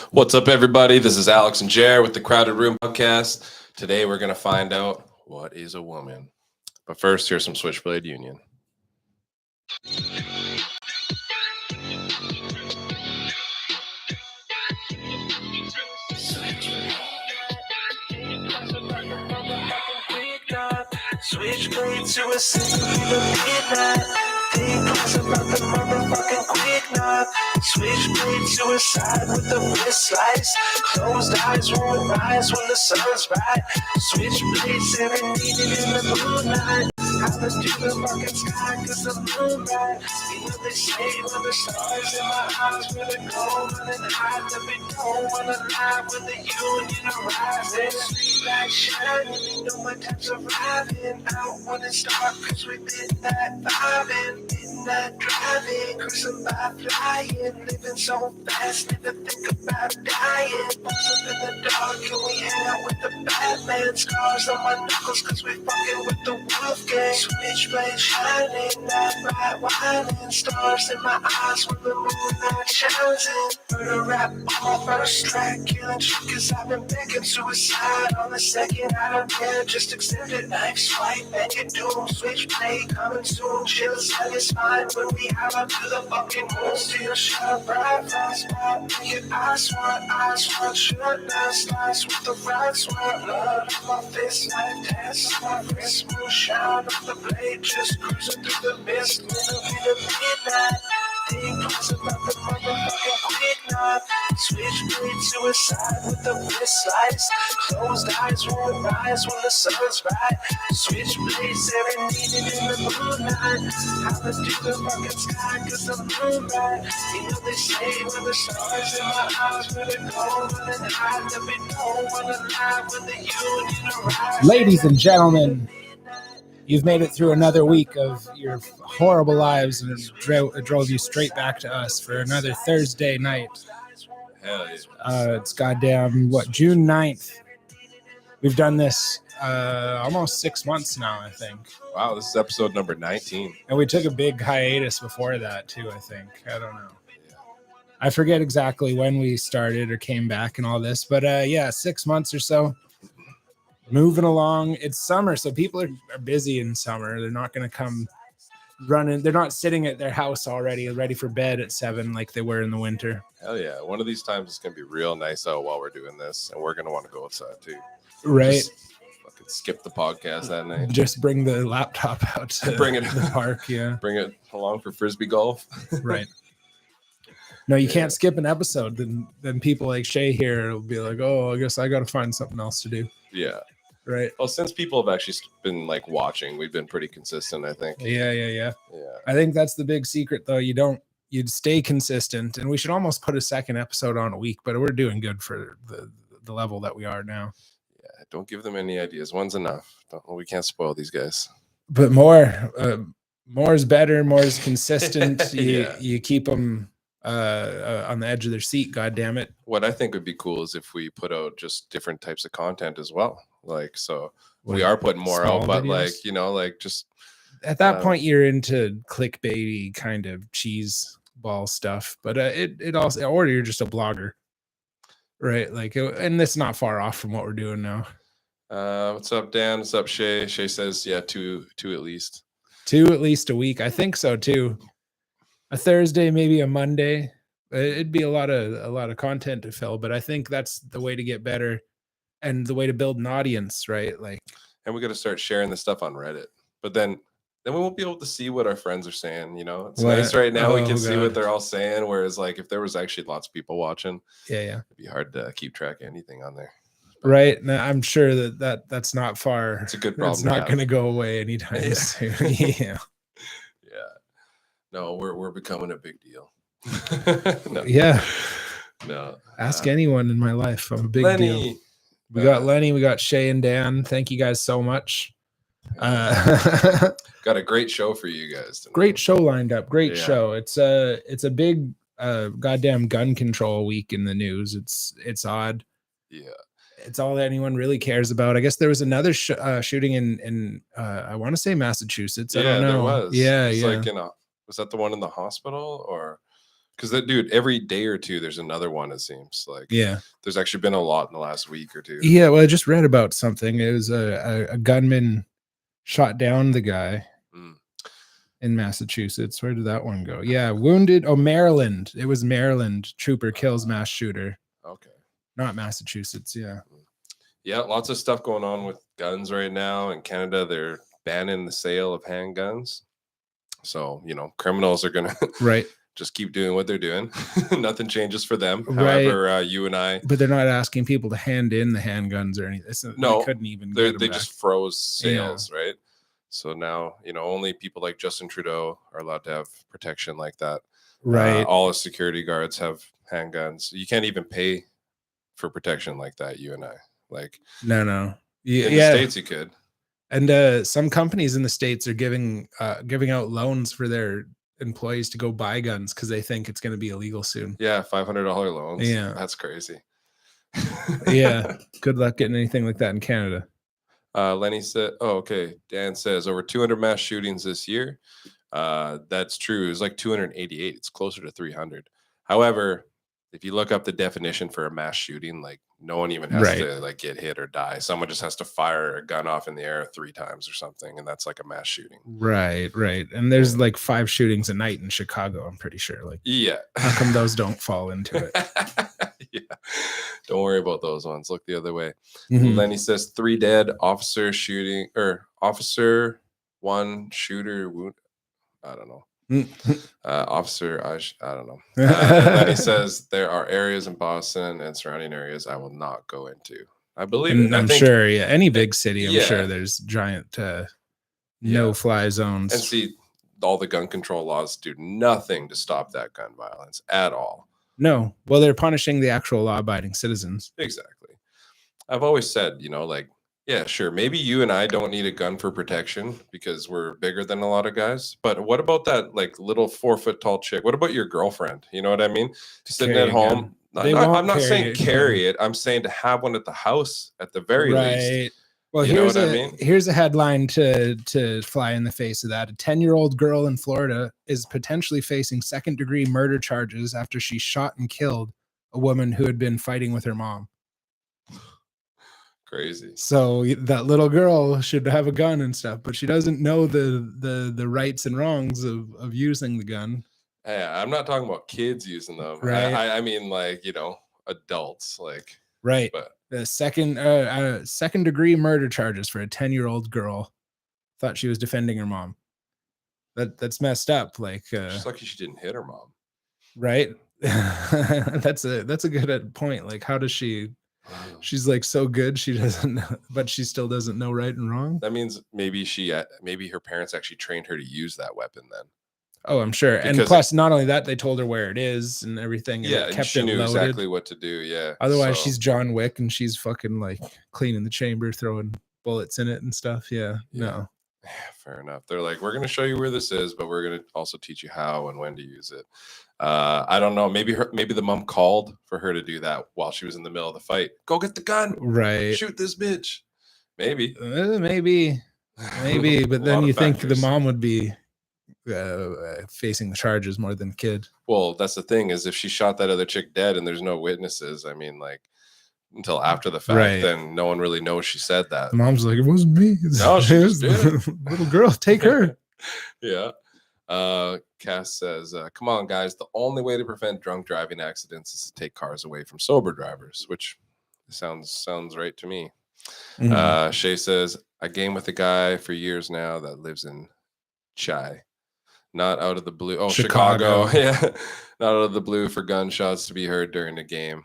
What's up, everybody? This is Alex and Jer with the Crowded Room podcast. Today, we're going to find out what is a woman. But first, here's some Switchblade Union. Switchblade to a single midnight. Think twice about the motherfucking quick knock. Switchblade suicide with the wrist slice. Closed eyes won't rise when the sun's bright. Switchblade serenaded in the moonlight. I look to the fucking sky cause the moon bright. You know they say when the stars in my eyes really go running high. That we don't wanna lie when the union arises. Street light shining, you know my time's arriving. Out when it's dark cause we been that vibing. Midnight driving, cruising by flying. Living so fast, never think about dying. Pulls up in the dark and we hang out with the Batman. Scars on my knuckles cause we fucking with the wolf gang. Switchblade shining, night bright whining. Stars in my eyes when the moonlight shines in. Murder rap on my first track. Killing shit cause I've been begging. Suicide on the second. I don't care, just accept it. Knife swipe and your doom. Switchblade coming soon. Chill satisfied when we have up to the fucking moon. Still shine bright, fast, bright. Naked eyes want, shut down, slice with the rocks. Want blood on my fist, like dance on my wrist. Moonshine on the blade, just cruising through the mist. Middle of the midnight. Think twice about the motherfucking quick knock. Switchblade suicide with the wrist slice. Closed eyes won't rise when the sun's bright. Switchblade serenaded in the moonlight. I look to the fucking sky cause the moon bright. You know they say when the stars in my eyes really go running high. That we don't wanna lie when the union arrives. Ladies and gentlemen, you've made it through another week of your horrible lives, and it drove you straight back to us for another Thursday night. Hell yeah. It's goddamn, June 9th. We've done this almost 6 months now, I think. Wow, this is episode number 19. And we took a big hiatus before that, too, I think. I don't know. I forget exactly when we started or came back and all this, but 6 months or so. Moving along. It's summer, so people are busy in summer. They're not going to come running. They're not sitting at their house already, ready for bed at 7 like they were in the winter. Hell yeah. One of these times it's going to be real nice out while we're doing this, and we're going to want to go outside too. Right. Just fucking skip the podcast that night. Just bring the laptop out to Bring it the park, yeah. Bring it along for Frisbee golf. Right. No, you can't skip an episode. Then people like Shay here will be like, oh, I guess I got to find something else to do. Yeah. Right. Well, since people have actually been like watching, we've been pretty consistent, I think. Yeah. I think that's the big secret, though. You'd stay consistent, and we should almost put a second episode on a week, but we're doing good for the level that we are now. Yeah. Don't give them any ideas. One's enough. We can't spoil these guys. But more is better. More is consistent. You keep them on the edge of their seat. God damn it. What I think would be cool is if we put out just different types of content as well. Like, so we are putting more out, but videos? like just at that point you're into clickbaity kind of cheese ball stuff, but it also, or you're just a blogger, right? Like, and it's not far off from what we're doing now. What's up, Dan? What's up, Shay? Shay says, yeah, two at least. 2 at least a week. I think so too. A Thursday, maybe a Monday. It'd be a lot of content to fill, but I think that's the way to get better and the way to build an audience, right? Like, and we got to start sharing this stuff on Reddit, but then we won't be able to see what our friends are saying. It's nice right now. We can see what they're all saying. Whereas, like, if there was actually lots of people watching, it'd be hard to keep track of anything on there. Right. Now, I'm sure that's not far. It's a good problem. It's not going to go away anytime soon. Yeah. No, we're becoming a big deal. No. Yeah. No. Ask anyone in my life. I'm a big Lenny. deal. We got Lenny. We got Shay and Dan. Thank you guys so much. Got a great show for you guys tonight. Great show lined up. Great show. It's a big goddamn gun control week in the news. It's odd. Yeah. It's all that anyone really cares about. I guess there was another shooting in I want to say Massachusetts. I don't know. There was. Yeah. Like was that the one in the hospital or Because that dude, every day or two, there's another one. It seems like there's actually been a lot in the last week or two. Yeah, well, I just read about something. It was a gunman shot down the guy in Massachusetts. Where did that one go? Yeah, wounded. Oh, Maryland. It was Maryland. Trooper kills mass shooter. Okay, not Massachusetts. Yeah, yeah, lots of stuff going on with guns right now in Canada. They're banning the sale of handguns, so criminals are gonna just keep doing what they're doing. Nothing changes for them. However, you and I. But they're not asking people to hand in the handguns or anything. No, they couldn't even. They just froze sales, right? So now, only people like Justin Trudeau are allowed to have protection like that. Right. All the security guards have handguns. You can't even pay for protection like that. You and I, like, no. In the States, you could. And some companies in the States are giving out loans for their employees to go buy guns because they think it's going to be illegal soon. Yeah, $500 loans. Yeah, that's crazy. Yeah, good luck getting anything like that in Canada. Lenny said, "Oh, okay." Dan says over 200 mass shootings this year. That's true. It was like 288. It's closer to 300. However, if you look up the definition for a mass shooting, like no one even has to like get hit or die. Someone just has to fire a gun off in the air 3 times or something, and that's like a mass shooting. Right. And there's like 5 shootings a night in Chicago, I'm pretty sure. Like, how come those don't fall into it? Yeah, don't worry about those ones. Look the other way. Lenny says 3 dead, officer 1 shooter wound. I don't know. Officer, I don't know. And he says there are areas in Boston and surrounding areas I will not go into. I believe it. I'm sure, any big city, I'm sure there's giant no-fly zones. And see, all the gun control laws do nothing to stop that gun violence at all. No. Well, they're punishing the actual law-abiding citizens. Exactly. I've always said, like, yeah, sure. Maybe you and I don't need a gun for protection because we're bigger than a lot of guys. But what about that like little 4 foot tall chick? What about your girlfriend? You know what I mean? Sitting at home. I'm not saying carry it. I'm saying to have one at the house at the very least. Well, here's a headline to fly in the face of that. A 10-year-old girl in Florida is potentially facing 2nd-degree murder charges after she shot and killed a woman who had been fighting with her mom. Crazy. So that little girl should have a gun and stuff, but she doesn't know the rights and wrongs of using the gun. Yeah, I'm not talking about kids using them. Right. I mean, like, adults, like. Right. But the 2nd-degree murder charges for a 10-year-old girl. Thought she was defending her mom. That's messed up. Like, she's lucky she didn't hit her mom. Right. That's a good point. Like, how does she? She's like so good she doesn't know, but she still doesn't know right and wrong. That means maybe her parents actually trained her to use that weapon then. Oh, I'm sure. Because, and plus, not only that, they told her where it is and everything. And yeah, she knew exactly what to do. Yeah. Otherwise, she's John Wick and she's fucking like cleaning the chamber, throwing bullets in it and stuff. Yeah. No. Yeah, fair enough. They're like, we're going to show you where this is, but we're going to also teach you how and when to use it. I don't know. Maybe the mom called for her to do that while she was in the middle of the fight. Go get the gun. Right. Shoot this bitch. Maybe. Maybe. But then you think the mom would be facing the charges more than the kid. Well, that's the thing is if she shot that other chick dead and there's no witnesses, I mean, like, until after the fact, then no one really knows she said that. The mom's like, it wasn't me. No, she just did it. Little girl, take her. Yeah. Cass says, come on, guys. The only way to prevent drunk driving accidents is to take cars away from sober drivers, which sounds right to me. Shay says, I game with a guy for years now that lives in Chai. Not out of the blue. Oh, Chicago. Yeah. Not out of the blue for gunshots to be heard during the game.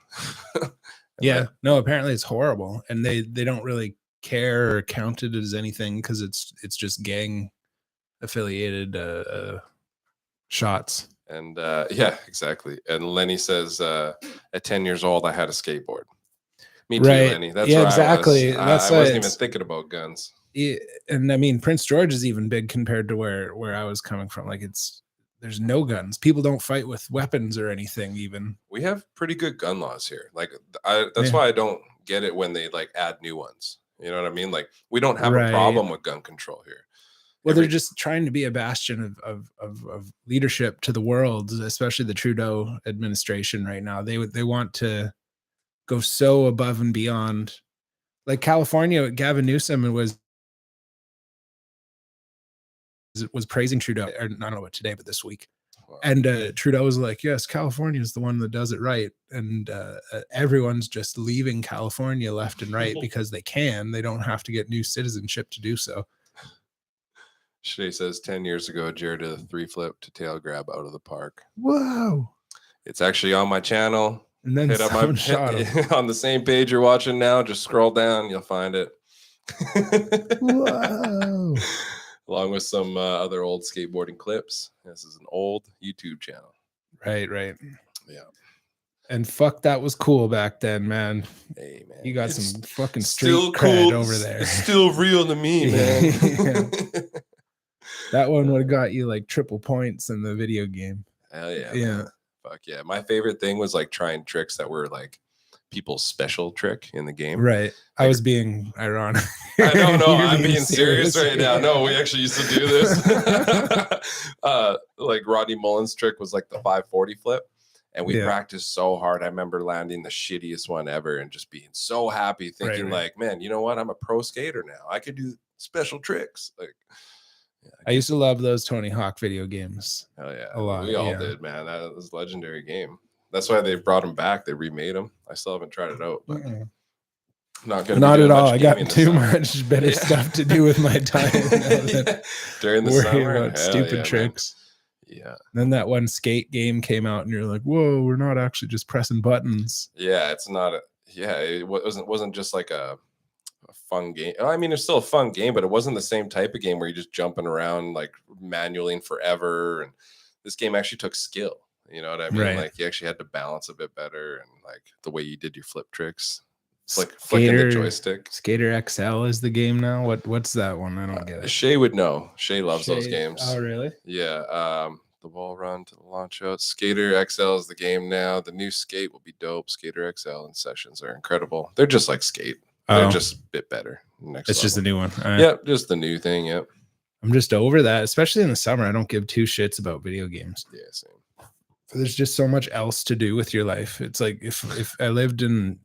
Yeah. No, apparently it's horrible. And they don't really care or count it as anything because it's just gang affiliated shots. And yeah, exactly. And Lenny says, at 10 years old, I had a skateboard. Me too, Lenny. That's yeah, exactly. I wasn't even thinking about guns. Yeah, and I mean, Prince George is even big compared to where I was coming from. Like there's no guns. People don't fight with weapons or anything. Even we have pretty good gun laws here. Like that's why I don't get it when they like add new ones. You know what I mean? Like we don't have a problem with gun control here. Well, they're just trying to be a bastion of leadership to the world, especially the Trudeau administration right now. They want to go so above and beyond. Like California, Gavin Newsom was praising Trudeau, or I don't know what today, but this week. Wow. And Trudeau was like, yes, California is the one that does it right. And everyone's just leaving California left and right because they can. They don't have to get new citizenship to do so. Shay says 10 years ago, Jer did a 3-flip to tail grab out of the park. Whoa. It's actually on my channel. And then hit on the same page you're watching now. Just scroll down. You'll find it. Whoa. Along with some other old skateboarding clips. This is an old YouTube channel. Right. Yeah. And fuck, that was cool back then, man. Hey, man. You got some fucking street cred over there. It's still real to me, man. Yeah. That one would have got you like triple points in the video game. Hell yeah. Yeah. Man. Fuck yeah. My favorite thing was like trying tricks that were like people's special trick in the game. Right. Like, I was being ironic. I don't know. I'm being serious right now. No, we actually used to do this. Like Rodney Mullen's trick was like the 540 flip. And we practiced so hard. I remember landing the shittiest one ever and just being so happy, thinking like, man, you know what? I'm a pro skater now. I could do special tricks. Like, yeah, I used to love those Tony Hawk video games. Hell yeah. A lot. We all did, man. That was a legendary game. That's why they brought them back. They remade them. I still haven't tried it out, but not at all. I got too much better stuff to do with my time during the summer. About stupid tricks. Man. Yeah. Then that one skate game came out, and you're like, "Whoa, we're not actually just pressing buttons." Yeah, it's not. It wasn't just like a fun game. I mean, it's still a fun game, but it wasn't the same type of game where you're just jumping around like manualing forever. And this game actually took skill. You know what I mean? Right. Like you actually had to balance a bit better, and like the way you did your flip tricks, flicking the joystick. Skater XL is the game now. What's that one? I don't get it. Shay would know. Shay loves those games. Oh, really? Yeah. The wall run to the launch out. Skater XL is the game now. The new skate will be dope. Skater XL and sessions are incredible. They're just like skate. They're just a bit better. It's just a new one. Yep, just the new thing. Yep. I'm just over that, especially in the summer. I don't give two shits about video games. Yeah, same. There's just so much else to do with your life. It's like if I lived in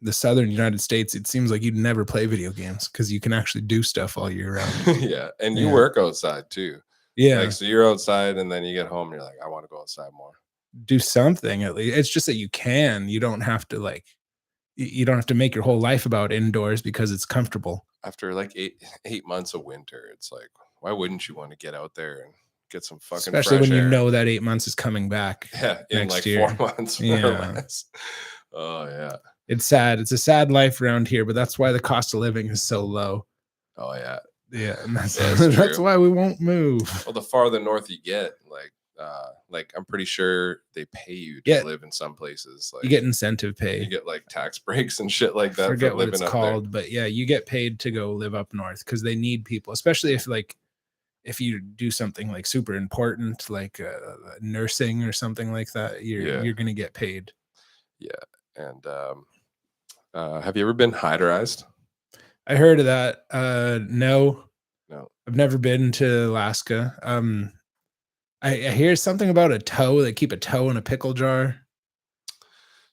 the southern United States, it seems like you'd never play video games because you can actually do stuff all year round. Yeah, and you work outside too. Yeah, like so you're outside, and then you get home, and you're like, I want to go outside more. Do something at least. It's just that you can. You don't have to like. You don't have to make your whole life about indoors because it's comfortable. After like eight months of winter, it's like, why wouldn't you want to get out there and get some fucking especially fresh when air? You know that 8 months is coming back. Yeah, in like year. 4 months more or less. Oh yeah. It's sad. It's a sad life around here, but that's why the cost of living is so low. Oh yeah. Yeah, and that's why we won't move. Well, the farther north you get, like I'm pretty sure they pay you to live in some places. Like you get incentive pay. You get like tax breaks and shit like that. I forget what it's called, but yeah, you get paid to go live up north because they need people, especially if you do something like super important, like nursing or something like that. You're gonna get paid. Yeah, and have you ever been hyderized? I heard of that. No, I've never been to Alaska. I hear something about a toe. They keep a toe in a pickle jar.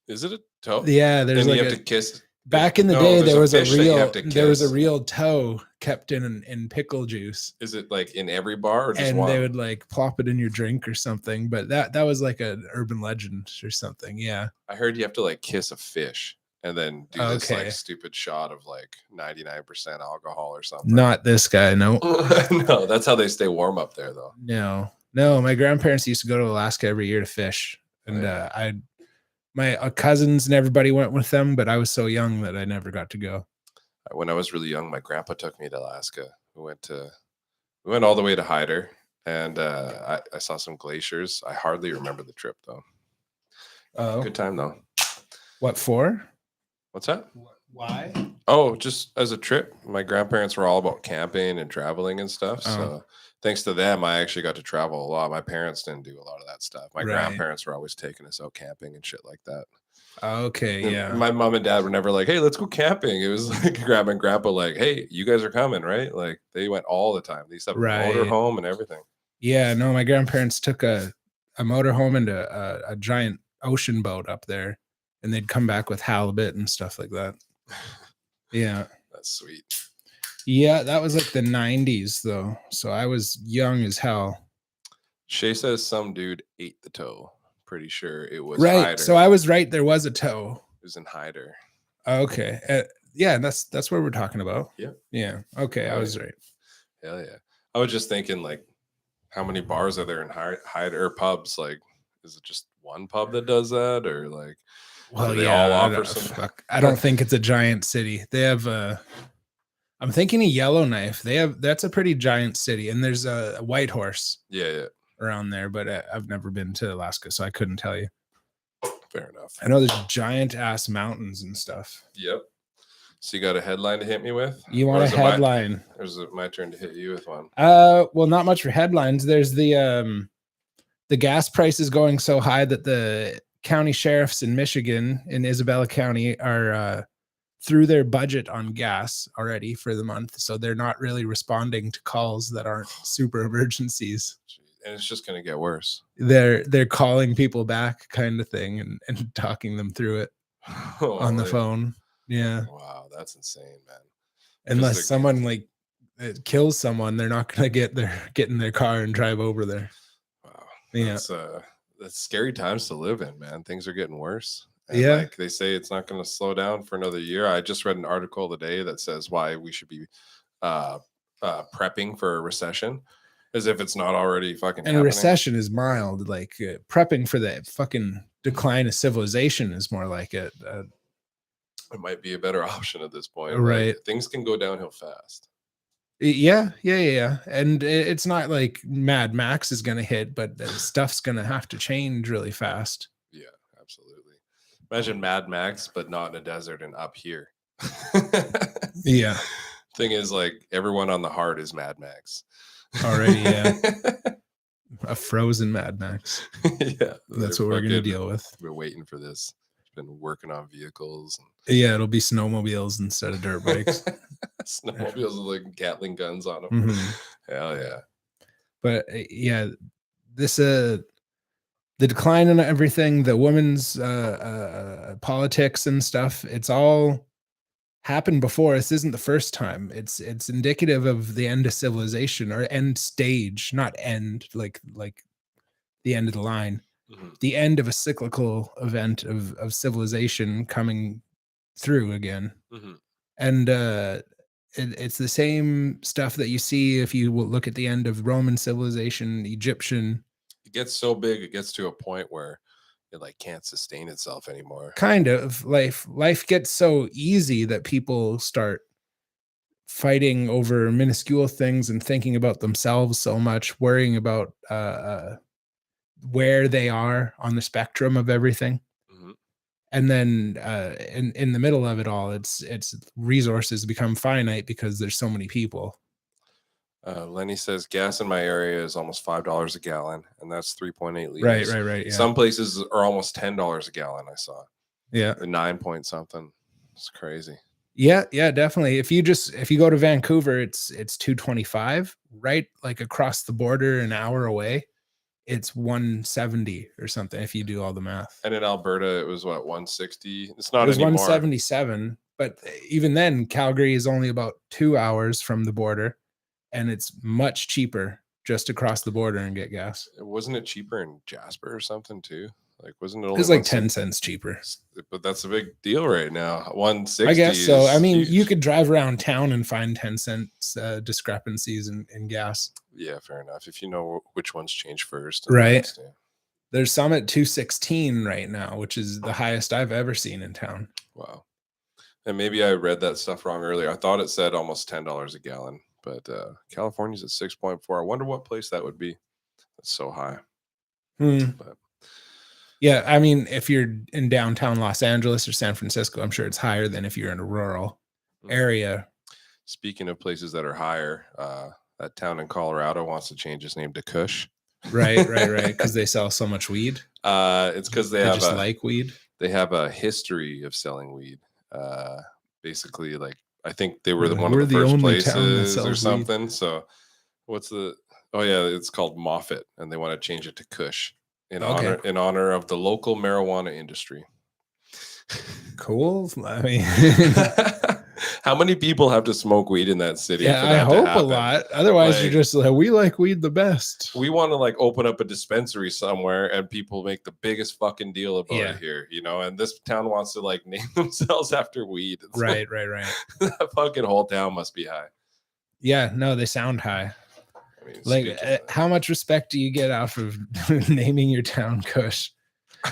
Is it a toe? Yeah, there's you have to kiss. Back in the day, there was a real toe kept in pickle juice. Is it like in every bar or just and one? They would like plop it in your drink or something. But that was like an urban legend or something. Yeah, I heard you have to like kiss a fish and then do this like stupid shot of like 99% alcohol or something. Not this guy, no. No, that's how they stay warm up there, though. No, my grandparents used to go to Alaska every year to fish, and my cousins and everybody went with them, but I was so young that I never got to go. When I was really young, my grandpa took me to Alaska. We went all the way to Hyder, and I saw some glaciers. I hardly remember the trip though. Oh, good time though. What for? What's that? Why? Oh, just as a trip. My grandparents were all about camping and traveling and stuff. So thanks to them, I actually got to travel a lot. My parents didn't do a lot of that stuff. My grandparents were always taking us out camping and shit like that. Okay, yeah. My mom and dad were never like, "Hey, let's go camping." It was like grandma and grandpa like, "Hey, you guys are coming, right?" Like they went all the time. They used to have a motorhome and everything. Yeah, no, my grandparents took a motorhome and a giant ocean boat up there, and they'd come back with halibut and stuff like that. Yeah. That's sweet. Yeah, that was like the 90s though. So I was young as hell. Shay says some dude ate the toe. Pretty sure it was right. Hyder. So I was right. There was a toe. It was in Hyder. Okay. Yeah, that's what we're talking about. Yeah. Yeah. Okay, I was right. Hell yeah. I was just thinking, like, how many bars are there in Hyder, or pubs? Like, is it just one pub that does that, or like, well, they all offer some? I don't think it's a giant city. They have I'm thinking of Yellowknife. That's a pretty giant city, and there's a Whitehorse. Yeah. Around there, but I've never been to Alaska, so I couldn't tell you. Fair enough. I know there's giant ass mountains and stuff. Yep. So you got a headline to hit me with? You want a headline? Or is it my turn to hit you with one? Well, not much for headlines. There's the gas prices going so high that the county sheriffs in Michigan, in Isabella County, are through their budget on gas already for the month, so they're not really responding to calls that aren't super emergencies. And it's just going to get worse. They're calling people back, kind of thing, and talking them through it on the phone. Yeah. Wow, that's insane, man. Unless someone like kills someone, they're not going to get in their car and drive over there. Wow. Yeah. That's scary times to live in, man. Things are getting worse. And yeah. Like they say, it's not going to slow down for another year. I just read an article today that says why we should be prepping for a recession. As if it's not already fucking and happening. A recession is mild. Like prepping for the fucking decline of civilization is more like it. It might be a better option at this point. Right. Like, things can go downhill fast. Yeah. And it's not like Mad Max is going to hit, but stuff's going to have to change really fast. Yeah, absolutely. Imagine Mad Max, but not in a desert and up here. Yeah. Thing is, like, everyone on the heart is Mad Max. Already, yeah. A frozen Mad Max. Yeah. That's what we're going to deal with. We're waiting for this. Been working on vehicles. Yeah, it'll be snowmobiles instead of dirt bikes. Snowmobiles with like Gatling guns on them. Mm-hmm. Hell yeah. But yeah, this the decline in everything, the women's politics and stuff, it's all happened before. This isn't the first time. It's indicative of the end of civilization, or end stage, not end like the end of the line. Mm-hmm. The end of a cyclical event of civilization coming through again. Mm-hmm. And it's the same stuff that you see if you look at the end of Roman civilization, Egyptian. It gets so big, it gets to a point where it like can't sustain itself anymore. Kind of. Life gets so easy that people start fighting over minuscule things and thinking about themselves so much, worrying about where they are on the spectrum of everything. Mm-hmm. And then in the middle of it all, it's resources become finite because there's so many people. Lenny says gas in my area is almost $5 a gallon, and that's 3.8 liters. Right. Yeah. Some places are almost $10 a gallon. I saw. Yeah. 9 point something. It's crazy. Yeah, definitely. If you go to Vancouver, it's $2.25, right? Like across the border, an hour away, it's $1.70 or something if you do all the math. And in Alberta, it was what, $1.60? It's not. It was anymore. $1.77, but even then, Calgary is only about 2 hours from the border, and it's much cheaper just across the border and get gas. Wasn't it cheaper in Jasper or something too? Like, wasn't it only? It was like 10 cents cheaper. But that's a big deal right now. $1.60. I guess so. I mean, you could drive around town and find 10 cents discrepancies in gas. Yeah, fair enough. If you know which ones change first. Right. Next, yeah. There's some at $2.16 right now, which is the highest I've ever seen in town. Wow. And maybe I read that stuff wrong earlier. I thought it said almost $10 a gallon, but California's at 6.4. I wonder what place that would be. That's so high. But yeah, I mean, if you're in downtown Los Angeles or San Francisco, I'm sure it's higher than if you're in a rural area. Speaking of places that are higher, that town in Colorado wants to change its name to Kush. Right. Because they sell so much weed. It's because they have just like weed. They have a history of selling weed. Basically, like I think they were one of the first places or something. Weed. So, what's the? Oh yeah, it's called Moffat, and they want to change it to Kush in honor of the local marijuana industry. Cool. I mean, how many people have to smoke weed in that city? Yeah, I hope a lot. Otherwise, you're just like, we like weed the best. We want to like open up a dispensary somewhere, and people make the biggest fucking deal about it here, you know. And this town wants to like name themselves after weed. It's right. That fucking whole town must be high. Yeah, no, they sound high. I mean, like, how much respect do you get off of naming your town Kush?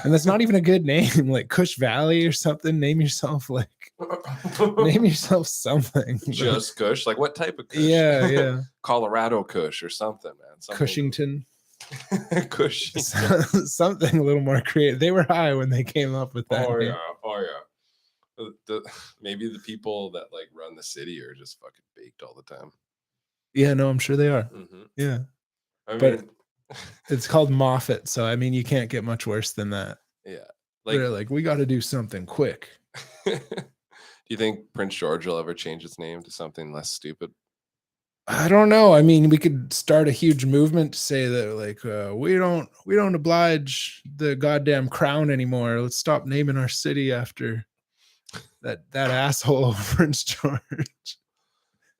And that's not even a good name, like Kush Valley or something. Name yourself something. Just Kush. Like what type of Kush? Yeah. Colorado Kush or something, man. Cushington. Cushington. Something a little more creative. They were high when they came up with that. Oh yeah. Maybe the people that like run the city are just fucking baked all the time. Yeah, no, I'm sure they are. Mm-hmm. Yeah. But it's called Moffat, so I mean, you can't get much worse than that. Yeah, they're like, we got to do something quick. Do you think Prince George will ever change its name to something less stupid? I don't know. I mean, we could start a huge movement to say that, like, we don't oblige the goddamn crown anymore. Let's stop naming our city after that asshole Prince George.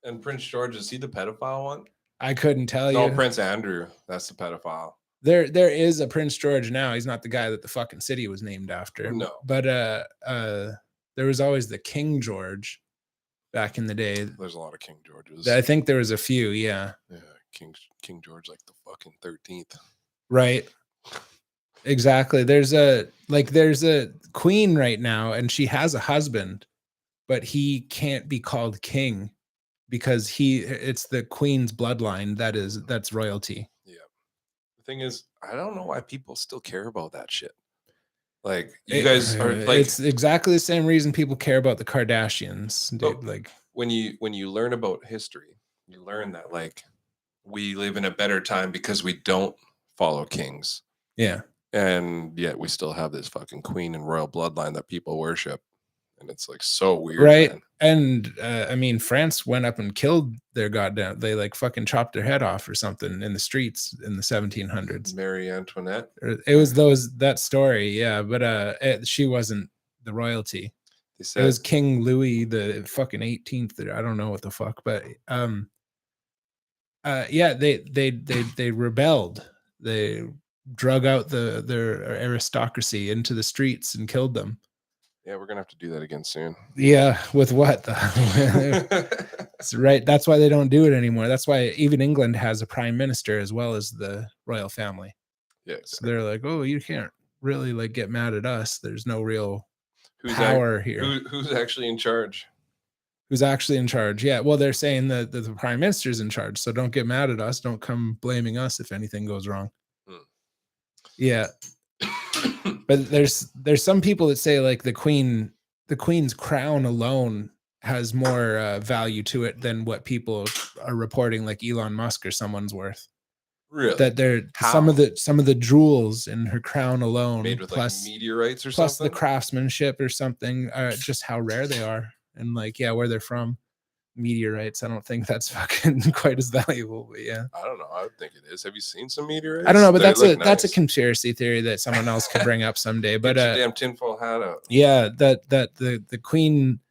And Prince George, is he the pedophile one? I couldn't tell you. No, Prince Andrew. That's the pedophile. There is a Prince George now. He's not the guy that the fucking city was named after. No. But there was always the King George back in the day. There's a lot of King Georges. I think there was a few, yeah. Yeah, King George, like the fucking 13th. Right. Exactly. There's a queen right now, and she has a husband, but he can't be called king. Because it's the queen's bloodline that's royalty. Yeah. The thing is, I don't know why people still care about that shit. Like you guys are like, it's exactly the same reason people care about the Kardashians, dude. Like when you learn about history, you learn that like we live in a better time because we don't follow kings. Yeah. And yet we still have this fucking queen and royal bloodline that people worship. And it's like so weird, right? Man. And I mean, France went up and killed their goddamn. They like fucking chopped their head off or something in the streets in the 1700s. Marie Antoinette. It was that story, yeah. But she wasn't the royalty. They said it was King Louis the fucking 18th. I don't know what the fuck, but yeah, they rebelled. They drug out their aristocracy into the streets and killed them. Yeah, we're gonna have to do that again soon. Yeah, with what? That's right. That's why they don't do it anymore. That's why even England has a prime minister as well as the royal family. Yeah, exactly. So they're like, oh, you can't really like get mad at us. There's no real power here. Who's actually in charge? Who's actually in charge? Yeah. Well, they're saying that the prime minister's in charge. So don't get mad at us. Don't come blaming us if anything goes wrong. Yeah. But there's some people that say like the queen's crown alone has more value to it than what people are reporting, like Elon Musk or someone's worth. Really? That they're some of the jewels in her crown alone, made with plus like meteorites or plus something, the craftsmanship or something, just how rare they are and like where they're from. Meteorites, I don't think that's fucking quite as valuable, but yeah, I don't know. I would think it is. Have you seen some meteorites? I don't know, but that's a conspiracy theory that someone else could bring up someday. But get your damn tinfoil hat out. Yeah, that the queen,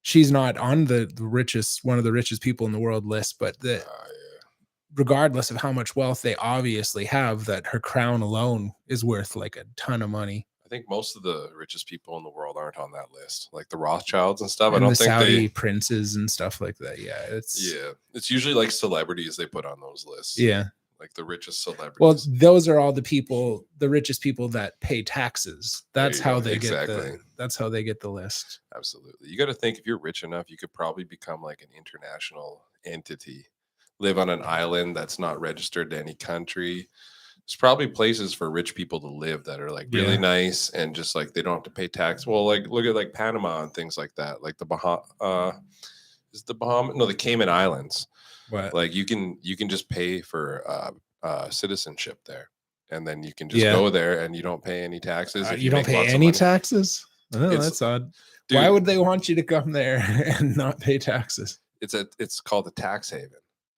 she's not on the richest, one of the richest people in the world list, but regardless of how much wealth they obviously have, that her crown alone is worth like a ton of money. I think most of the richest people in the world aren't on that list, like the Rothschilds and stuff. And I don't think Saudi princes and stuff like that. Yeah, it's usually like celebrities they put on those lists. Yeah, like the richest celebrities. Well, those are all the richest people that pay taxes. That's how they get the list. Absolutely. You got to think if you're rich enough, you could probably become like an international entity, live on an island that's not registered to any country. There's probably places for rich people to live that are like really nice and just like they don't have to pay tax. Well, like look at like Panama and things like that, like the is the the Cayman Islands. What? Like you can just pay for citizenship there, and then you can just go there and you don't pay any taxes. You don't pay any taxes? Oh, that's odd. Dude, why would they want you to come there and not pay taxes? It's called a tax haven.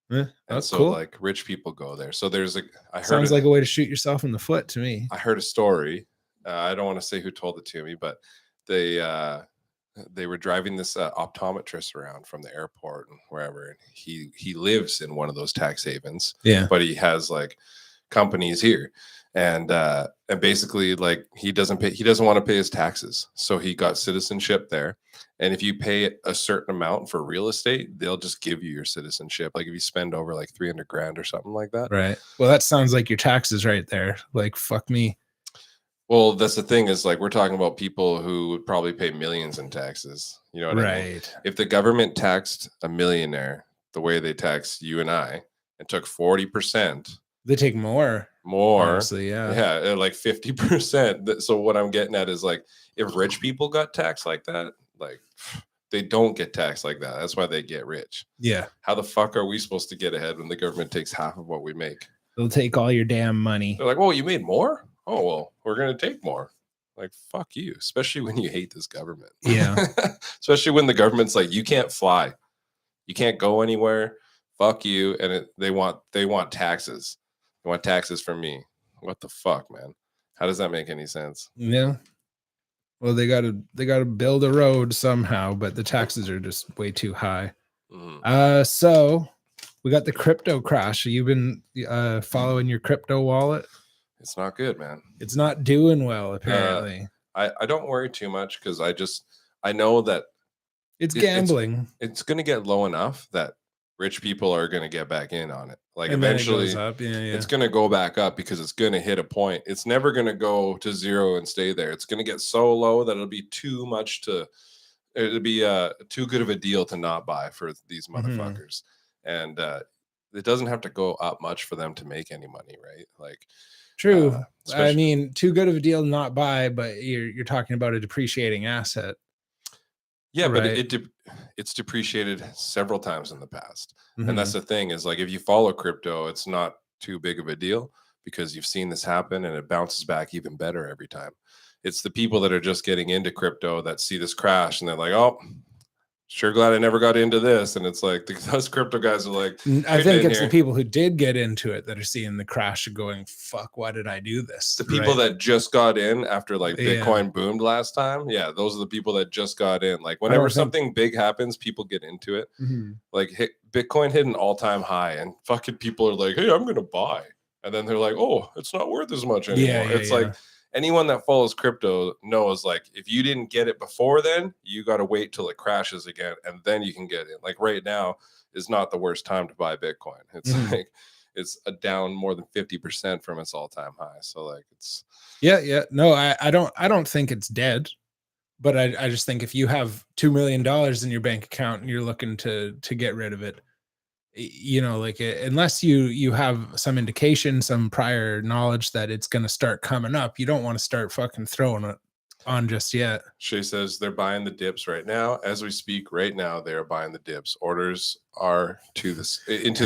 Yeah, that's cool. Like rich people go there. So there's sounds like a way to shoot yourself in the foot to me. I heard a story. I don't want to say who told it to me, but they were driving this optometrist around from the airport and wherever. And he lives in one of those tax havens. Yeah, but he has like companies here. And basically, like he doesn't want to pay his taxes, so he got citizenship there. And if you pay a certain amount for real estate, they'll just give you your citizenship. Like if you spend over like 300 grand or something like that. Right. Well, that sounds like your taxes right there. Like fuck me. Well, that's the thing is like we're talking about people who would probably pay millions in taxes. You know what I mean? If the government taxed a millionaire the way they tax you and I and took 40%. They take more, honestly, yeah, like 50%. So what I'm getting at is like if rich people got taxed like that, like they don't get taxed like that. That's why they get rich. Yeah. How the fuck are we supposed to get ahead when the government takes half of what we make? They'll take all your damn money. They're like, "Oh, you made more? Oh, well, we're gonna take more." Like, fuck you. Especially when you hate this government. Yeah. Especially when the government's like, you can't fly, you can't go anywhere. Fuck you. And they want taxes. They want taxes from me. What the fuck, man? How does that make any sense? Yeah. Well, they gotta build a road somehow, but the taxes are just way too high. So we got the crypto crash. Have you been following your crypto wallet? It's not good, man. It's not doing well, apparently. I don't worry too much because I know that it's gambling. It's going to get low enough that rich people are going to get back in on it. Like and eventually it's going to go back up because it's going to hit a point. It's never going to go to zero and stay there. It's going to get so low that it'll be too good of a deal to not buy for these motherfuckers. And it doesn't have to go up much for them to make any money, right? Like true. I mean, too good of a deal to not buy, but you're talking about a depreciating asset. Yeah, right? But it's depreciated several times in the past. And that's the thing is like, if you follow crypto, it's not too big of a deal because you've seen this happen and it bounces back even better every time. It's the people that are just getting into crypto that see this crash and they're like, oh, sure glad I never got into this. And it's like those crypto guys are like, I think it's the people who did get into it that are seeing the crash and going, fuck, why did I do this? The people that just got in after like Bitcoin boomed last time. Yeah, those are the people that just got in. Like whenever something big happens, people get into it. Like Bitcoin hit an all-time high and fucking people are like, hey, I'm going to buy. And then they're like, oh, it's not worth as much anymore. It's like, anyone that follows crypto knows like if you didn't get it before then, you got to wait till it crashes again and then you can get it. Like right now is not the worst time to buy Bitcoin. It's like it's down more than 50% from its all-time high. So like it's no, I don't think it's dead, but I just think if you have $2 million in your bank account and you're looking to get rid of it, you know, like unless you have some indication, some prior knowledge that it's going to start coming up, you don't want to start fucking throwing it on just yet. Shay says they're buying the dips right now as we speak. Right now they're buying the dips. Orders are into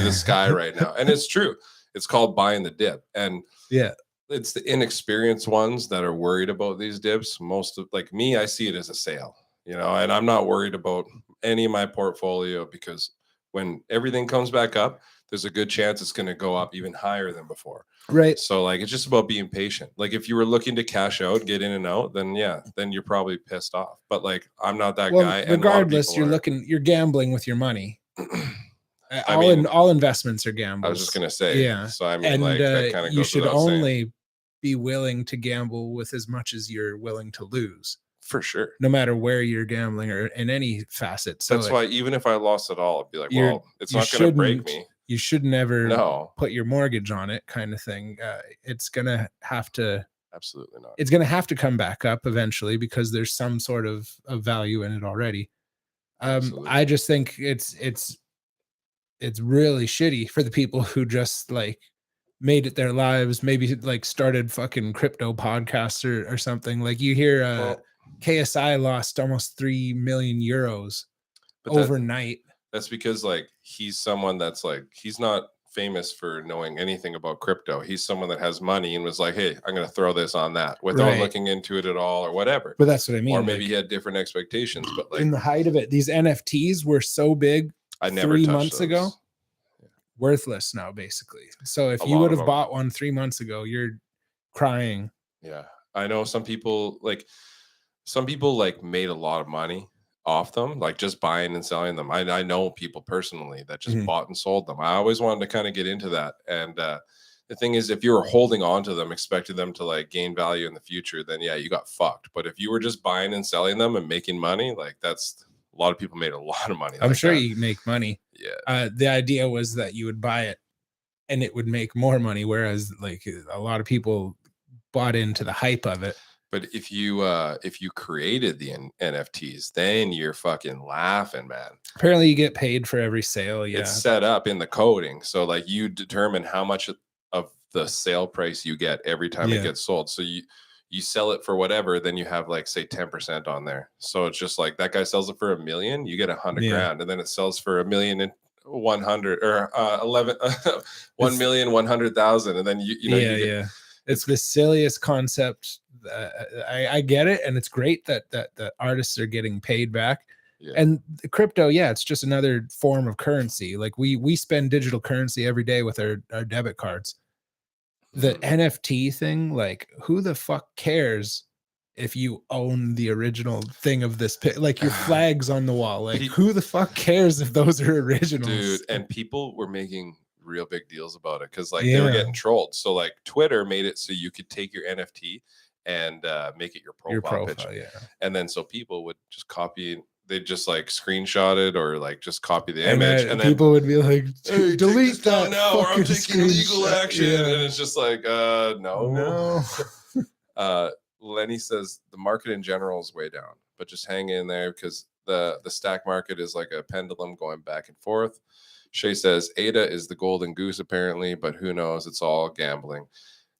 the sky right now, and it's true. It's called buying the dip, and it's the inexperienced ones that are worried about these dips. Most of like me, I see it as a sale, you know, and I'm not worried about any of my portfolio because when everything comes back up, there's a good chance it's going to go up even higher than before. Right. So like, it's just about being patient. Like if you were looking to cash out, get in and out, then then you're probably pissed off. But like, I'm not that guy. Regardless, you're gambling with your money. All investments are gambling. I was just going to say, so I mean, and like, that kind of you should only be willing to gamble with as much as you're willing to lose. For sure. No matter where you're gambling or in any facet. So that's why even if I lost it all, I'd be like, well, it's not going to break me. You should never put your mortgage on it kind of thing. It's going to have to. Absolutely not. It's going to have to come back up eventually because there's some sort of value in it already. I just think it's really shitty for the people who just like made it their lives, maybe like started fucking crypto podcasts or something. Like you hear KSI lost almost 3 million euros overnight. That's because like he's someone that's like he's not famous for knowing anything about crypto. He's someone that has money and was like, hey, I'm going to throw this on that without looking into it at all or whatever. But that's what I mean. Or maybe he had different expectations. But like in the height of it, these NFTs were so big. I never 3 months ago. Worthless now, basically. So if you would have bought one 3 months ago, you're crying. Yeah, I know some people like made a lot of money off them, like just buying and selling them. I know people personally that just bought and sold them. I always wanted to kind of get into that. And the thing is, if you were holding on to them, expecting them to like gain value in the future, then yeah, you got fucked. But if you were just buying and selling them and making money, like that's a lot of people made a lot of money. I'm sure you make money. Yeah. The idea was that you would buy it and it would make more money, whereas like a lot of people bought into the hype of it. But if you created the NFTs, then you're fucking laughing, man. Apparently you get paid for every sale. Yeah. It's set up in the coding. So like you determine how much of the sale price you get every time it gets sold. So you sell it for whatever, then you have like say 10% on there. So it's just like that guy sells it for $1 million, you get 100 grand, and then it sells for $1,100,000 or 1,100,000, and then you know you get, it's the silliest concept. I get it, and it's great that the artists are getting paid back. And the crypto, it's just another form of currency. Like we spend digital currency every day with our debit cards. The NFT thing, like who the fuck cares if you own the original thing of this like your flags on the wall? Like who the fuck cares if those are originals? Dude, and people were making real big deals about it because like they were getting trolled. So like Twitter made it so you could take your NFT and make it your profile picture. And then so people would just copy, they'd just like screenshot it or like just copy the image, and then people would be like, hey, delete that now or I'm taking legal action. And it's just like no. Lenny says the market in general is way down, but just hang in there because the stack market is like a pendulum going back and forth. Shay says ADA is the golden goose apparently, but who knows? It's all gambling.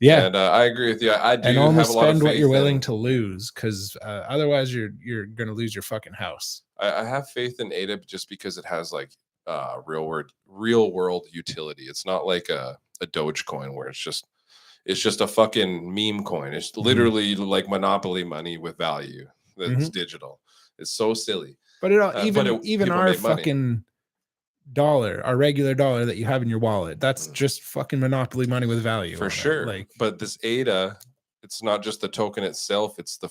Yeah, and I agree with you. I do and only have a lot of spend what faith you're willing to lose, because otherwise you're gonna lose your fucking house. I have faith in ADA just because it has like real world utility. It's not like a Dogecoin where it's just a fucking meme coin. It's literally like Monopoly money with value that's digital. It's so silly. But even our fucking dollar, our regular dollar that you have in your wallet, that's just fucking Monopoly money with value for sure. Like, but this ADA, it's not just the token itself, it's the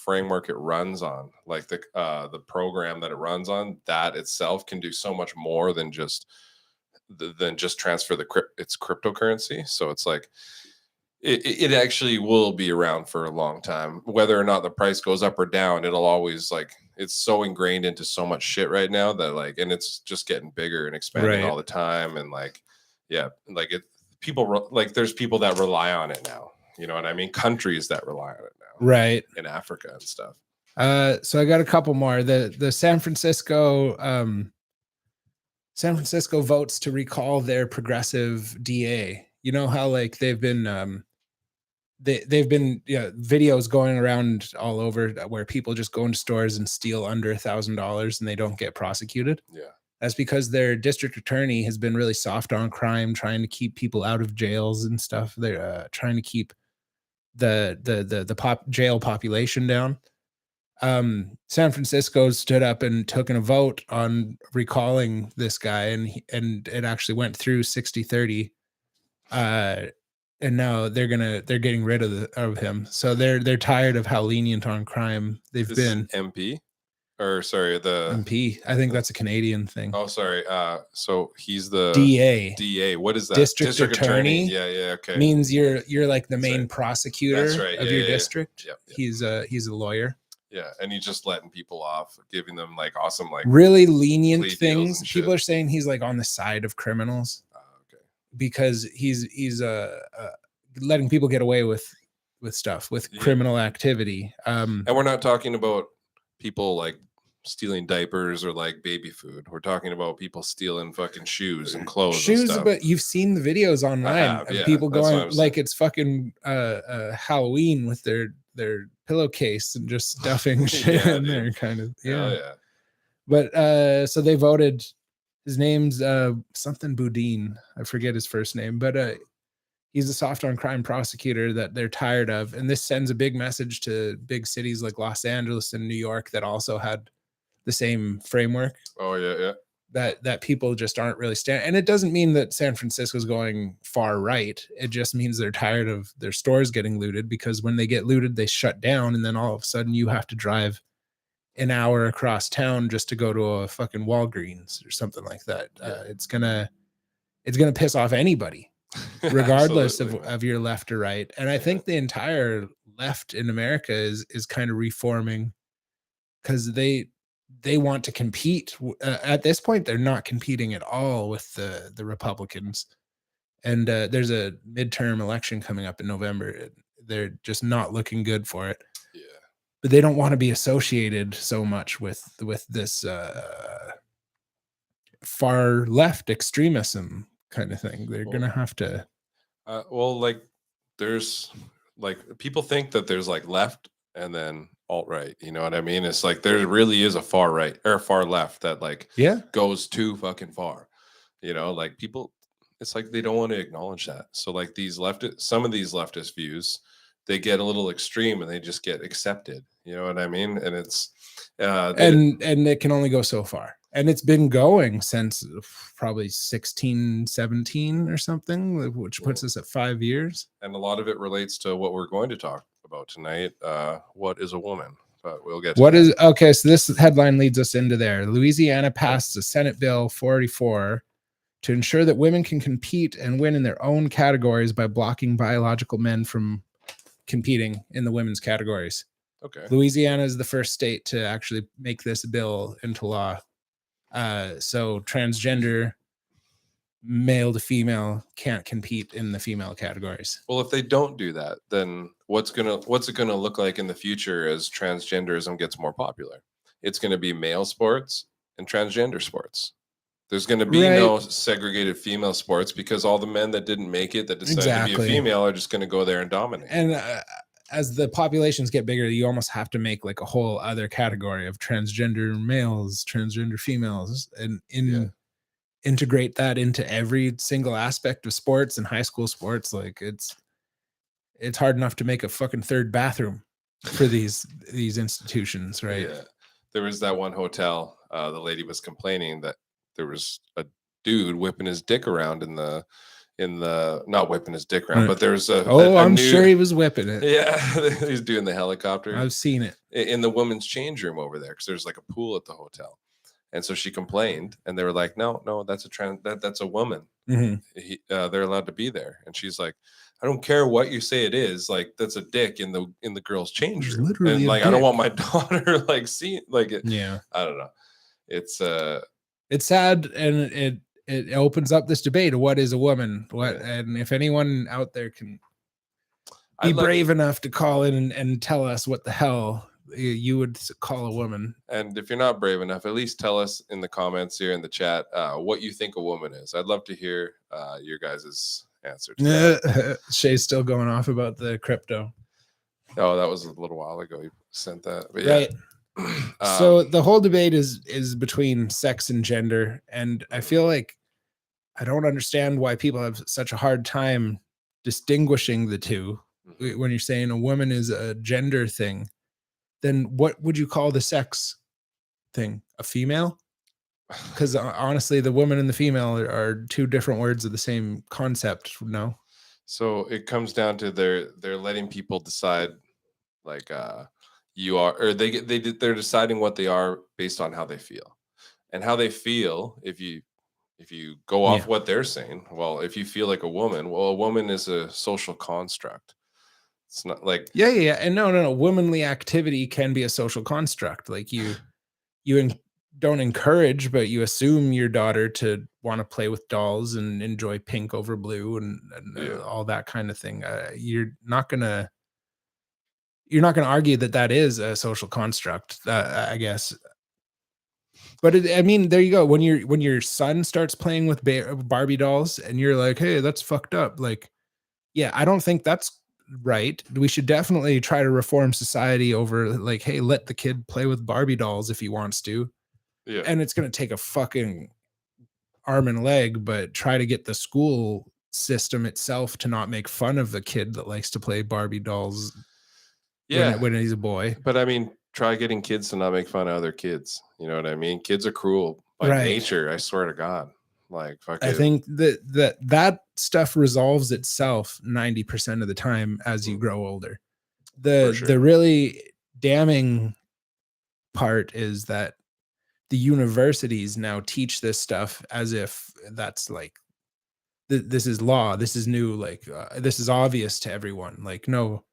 framework it runs on, like the program that it runs on, that itself can do so much more than just transfer its cryptocurrency. So it's like it actually will be around for a long time, whether or not the price goes up or down. It'll always like, it's so ingrained into so much shit right now that like, and it's just getting bigger and expanding all the time. And like, like there's people that rely on it now, you know what I mean? Countries that rely on it now, right? In Africa and stuff. So I got a couple more. The San Francisco votes to recall their progressive DA. You know how like they've been videos going around all over where people just go into stores and steal under $1,000 and they don't get prosecuted. Yeah, that's because their district attorney has been really soft on crime, trying to keep people out of jails and stuff. They're trying to keep the jail population down. San Francisco stood up and took a vote on recalling this guy, and it actually went through 60-30. And now they're getting rid of him. So they're tired of how lenient on crime they've been. MP, or sorry, the MP. I think that's a Canadian thing. Oh, sorry. So he's the DA. DA. What is that? District attorney. Yeah. Okay. Means you're like the main prosecutor of your district. Yep. He's a lawyer. Yeah, and he's just letting people off, giving them like awesome, like really lenient things. People are saying he's like on the side of criminals. Because he's letting people get away with stuff, with criminal activity. And we're not talking about people like stealing diapers or like baby food. We're talking about people stealing fucking shoes and clothes. And stuff. But you've seen the videos online of people going like it's fucking Halloween with their pillowcase and just stuffing shit in there, kind of. Yeah. But so they voted. His name's something Boudin. I forget his first name, but he's a soft on crime prosecutor that they're tired of. And this sends a big message to big cities like Los Angeles and New York that also had the same framework. Oh, yeah. That people just aren't really and it doesn't mean that San Francisco's going far right. It just means they're tired of their stores getting looted, because when they get looted, they shut down, and then all of a sudden you have to drive an hour across town just to go to a fucking Walgreens or something like that. It's gonna piss off anybody, regardless of your left or right. And I think the entire left in America is kind of reforming, because they want to compete. At this point, they're not competing at all with the Republicans. And there's a midterm election coming up in November. They're just not looking good for it. Yeah. But they don't want to be associated so much with this far left extremism kind of thing. They're gonna have to. Well, like there's like people think that there's like left and then alt right. You know what I mean? It's like there really is a far right or far left that like goes too fucking far. You know, like people. It's like they don't want to acknowledge that. So like some of these leftist views, they get a little extreme and they just get accepted. You know what I mean? And it's and it can only go so far. And it's been going since probably 16, 17 or something, which puts us at 5 years. And a lot of it relates to what we're going to talk about tonight. What is a woman? But we'll get to okay. So this headline leads us into there. Louisiana passed the Senate Bill 484 to ensure that women can compete and win in their own categories by blocking biological men from competing in the women's categories. Okay. Louisiana is the first state to actually make this bill into law. So transgender, male to female, can't compete in the female categories. Well, if they don't do that, then what's it gonna look like in the future as transgenderism gets more popular? It's gonna be male sports and transgender sports. There's going to be no segregated female sports, because all the men that didn't make it, that decided to be a female, are just going to go there and dominate. And as the populations get bigger, you almost have to make like a whole other category of transgender males, transgender females, and integrate that into every single aspect of sports and high school sports. Like it's hard enough to make a fucking third bathroom for these institutions, right? Yeah. There was that one hotel. The lady was complaining that there was a dude whipping his dick around in the not whipping his dick around, but there's I'm sure he was whipping it. Yeah, he's doing the helicopter. I've seen it in the women's change room over there, because there's like a pool at the hotel. And so she complained, and they were like, no, that's that's a woman. Mm-hmm. They're allowed to be there. And she's like, I don't care what you say it is, like that's a dick in the girls' change room. Literally, and like I don't want my daughter like seeing like it. Yeah, I don't know. It's sad, and it opens up this debate of what is a woman. And if anyone out there can be brave enough to call in and tell us what the hell you would call a woman. And if you're not brave enough, at least tell us in the comments here in the chat what you think a woman is. I'd love to hear your guys' answer to that. Shay's still going off about the crypto. Oh, that was a little while ago he sent that. But right. So the whole debate is between sex and gender, and I feel like I don't understand why people have such a hard time distinguishing the two. When you're saying a woman is a gender thing, then what would you call the sex thing? A female? Because honestly, the woman and the female are two different words of the same concept. No. So it comes down to they're letting people decide, like you are, or they're deciding what they are based on how they feel, and how they feel. If you go off what they're saying, well, if you feel like a woman, well, a woman is a social construct. It's not like and no, womanly activity can be a social construct. Like you don't encourage, but you assume your daughter to want to play with dolls and enjoy pink over blue and all that kind of thing. You're not gonna argue that is a social construct, I guess. But I mean, there you go. When your son starts playing with Barbie dolls, and you're like, "Hey, that's fucked up." Like, yeah, I don't think that's right. We should definitely try to reform society over like, "Hey, let the kid play with Barbie dolls if he wants to." Yeah. And it's going to take a fucking arm and leg, but try to get the school system itself to not make fun of the kid that likes to play Barbie dolls when he's a boy. But I mean, try getting kids to not make fun of other kids. You know what I mean? Kids are cruel by nature. I swear to God. Like, I think that stuff resolves itself 90% of the time as you grow older. The really damning part is that the universities now teach this stuff as if that's like this is law, this is new, like this is obvious to everyone. Like, no,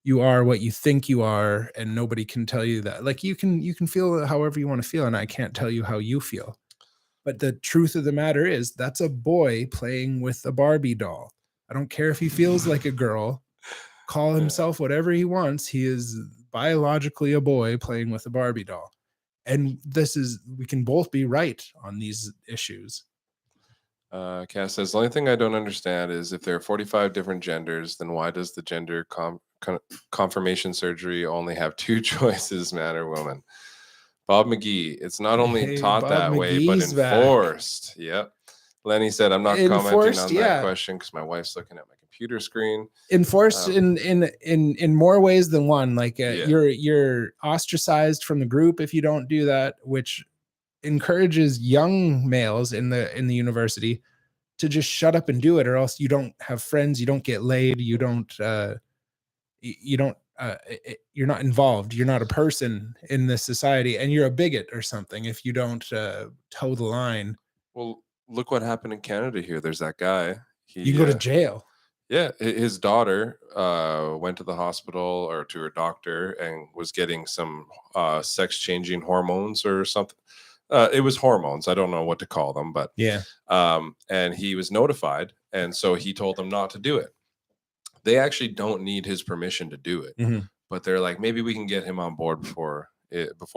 you are what you think you are, and nobody can tell you that. Like, you can feel however you want to feel, and I can't tell you how you feel. But the truth of the matter is, that's a boy playing with a Barbie doll. I don't care if he feels like a girl. Call himself whatever he wants. He is biologically a boy playing with a Barbie doll. And we can both be right on these issues. Cass says, the only thing I don't understand is if there are 45 different genders, then why does the gender confirmation surgery only have 2 choices, man or woman? Bob McGee, it's not only taught Bob that way, but enforced. Back. Yep. Lenny said, I'm not commenting on that question because my wife's looking at my computer screen. Enforced in more ways than one. Like you're ostracized from the group if you don't do that, which encourages young males in the university to just shut up and do it, or else you don't have friends, you don't get laid, you're not involved, you're not a person in this society, and you're a bigot or something if you don't toe the line. Well, look what happened in Canada here. There's that guy. You can go to jail. Yeah, his daughter went to the hospital or to her doctor and was getting some sex changing hormones or something. It was hormones. I don't know what to call them, but and he was notified, and so he told them not to do it. They actually don't need his permission to do it, but they're like, maybe we can get him on board before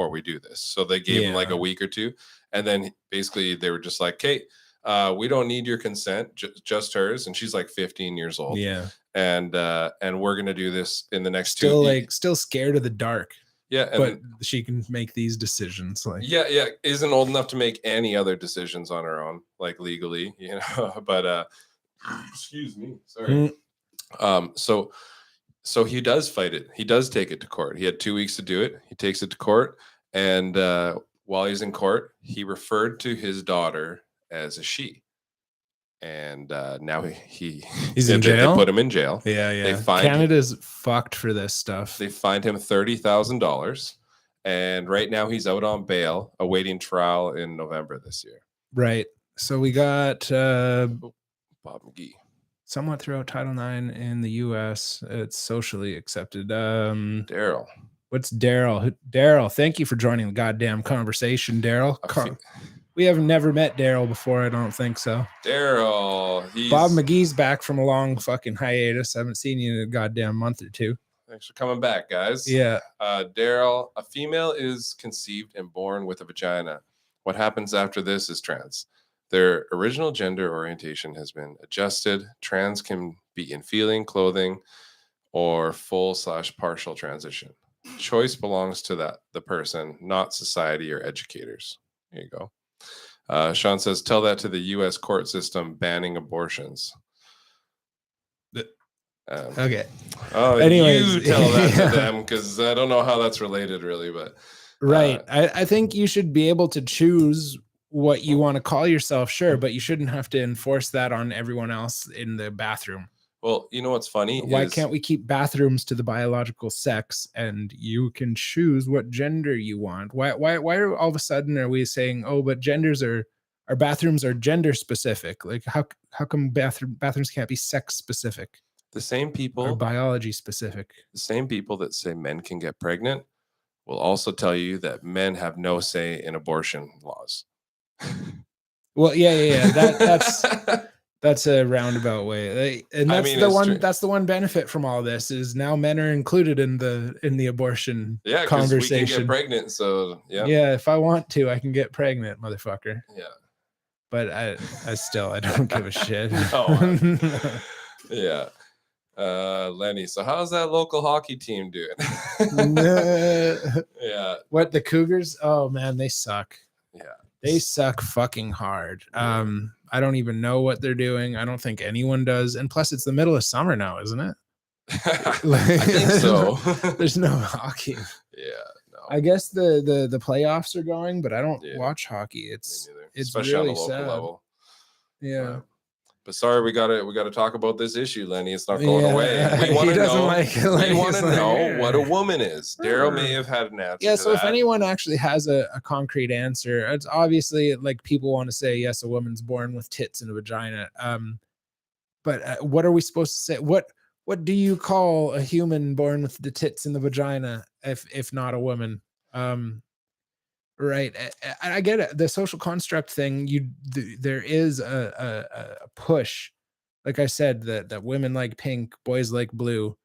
we do this. So they gave him like a week or 2, and then basically they were just like, Kate, we don't need your consent, just hers, and she's like 15 years old. Yeah, and we're gonna do this in the next 2 weeks. Still scared of the dark. Yeah, but she can make these decisions. Like, isn't old enough to make any other decisions on her own, like legally, you know. But excuse me, sorry. So he does fight it. He does take it to court. He had 2 weeks to do it. He takes it to court, and while he's in court, he referred to his daughter as a she. And now he's in jail. They put him in jail. Yeah. Canada's fucked for this stuff. They fined him $30,000, and right now he's out on bail, awaiting trial in November this year. Right. So we got Bob McGee. Somewhat throughout Title IX in the U.S., it's socially accepted. Daryl. What's Daryl? Daryl, thank you for joining the goddamn conversation, Daryl. We haven't never met Daryl before, I don't think so. Daryl. Bob McGee's back from a long fucking hiatus. I haven't seen you in a goddamn month or 2. Thanks for coming back, guys. Yeah. Daryl, a female is conceived and born with a vagina. What happens after this is trans. Their original gender orientation has been adjusted. Trans can be in feeling, clothing, or full/partial transition. Choice belongs to the person, not society or educators. There you go. Sean says, tell that to the U.S. court system banning abortions. Okay. Oh, anyways, you tell that to them, because I don't know how that's related, really. But right, I think you should be able to choose what you want to call yourself, sure, but you shouldn't have to enforce that on everyone else in the bathroom. Well, you know what's funny? Why can't we keep bathrooms to the biological sex, and you can choose what gender you want? Why are all of a sudden are we saying, oh, but our bathrooms are gender specific? Like, how come bathrooms can't be sex specific? The same people, or biology specific. The same people that say men can get pregnant will also tell you that men have no say in abortion laws. Well, yeah. That's a roundabout way, and that's That's the one benefit from all this is now men are included in the abortion conversation. We can get pregnant, so yeah. If I want to, I can get pregnant, motherfucker. Yeah, but I don't give a shit. No. Yeah. Lenny, so how's that local hockey team doing? Yeah. What, the Cougars? Oh man, they suck. Yeah. They suck fucking hard. I don't even know what they're doing. I don't think anyone does. And plus, it's the middle of summer now, isn't it? I think so. There's no hockey. Yeah, no. I guess the playoffs are going, but I don't watch hockey. It's especially really on the local sad. level. Yeah. But sorry, we gotta talk about this issue, Lenny. It's not going away. We want to know. We want to know what a woman is. Daryl may have had an answer. Yeah. So if anyone actually has a concrete answer, it's obviously like people want to say yes, a woman's born with tits and a vagina. But what are we supposed to say? What do you call a human born with the tits and the vagina if not a woman? Right. I get it. The social construct thing, there is a push. Like I said, that women like pink, boys like blue.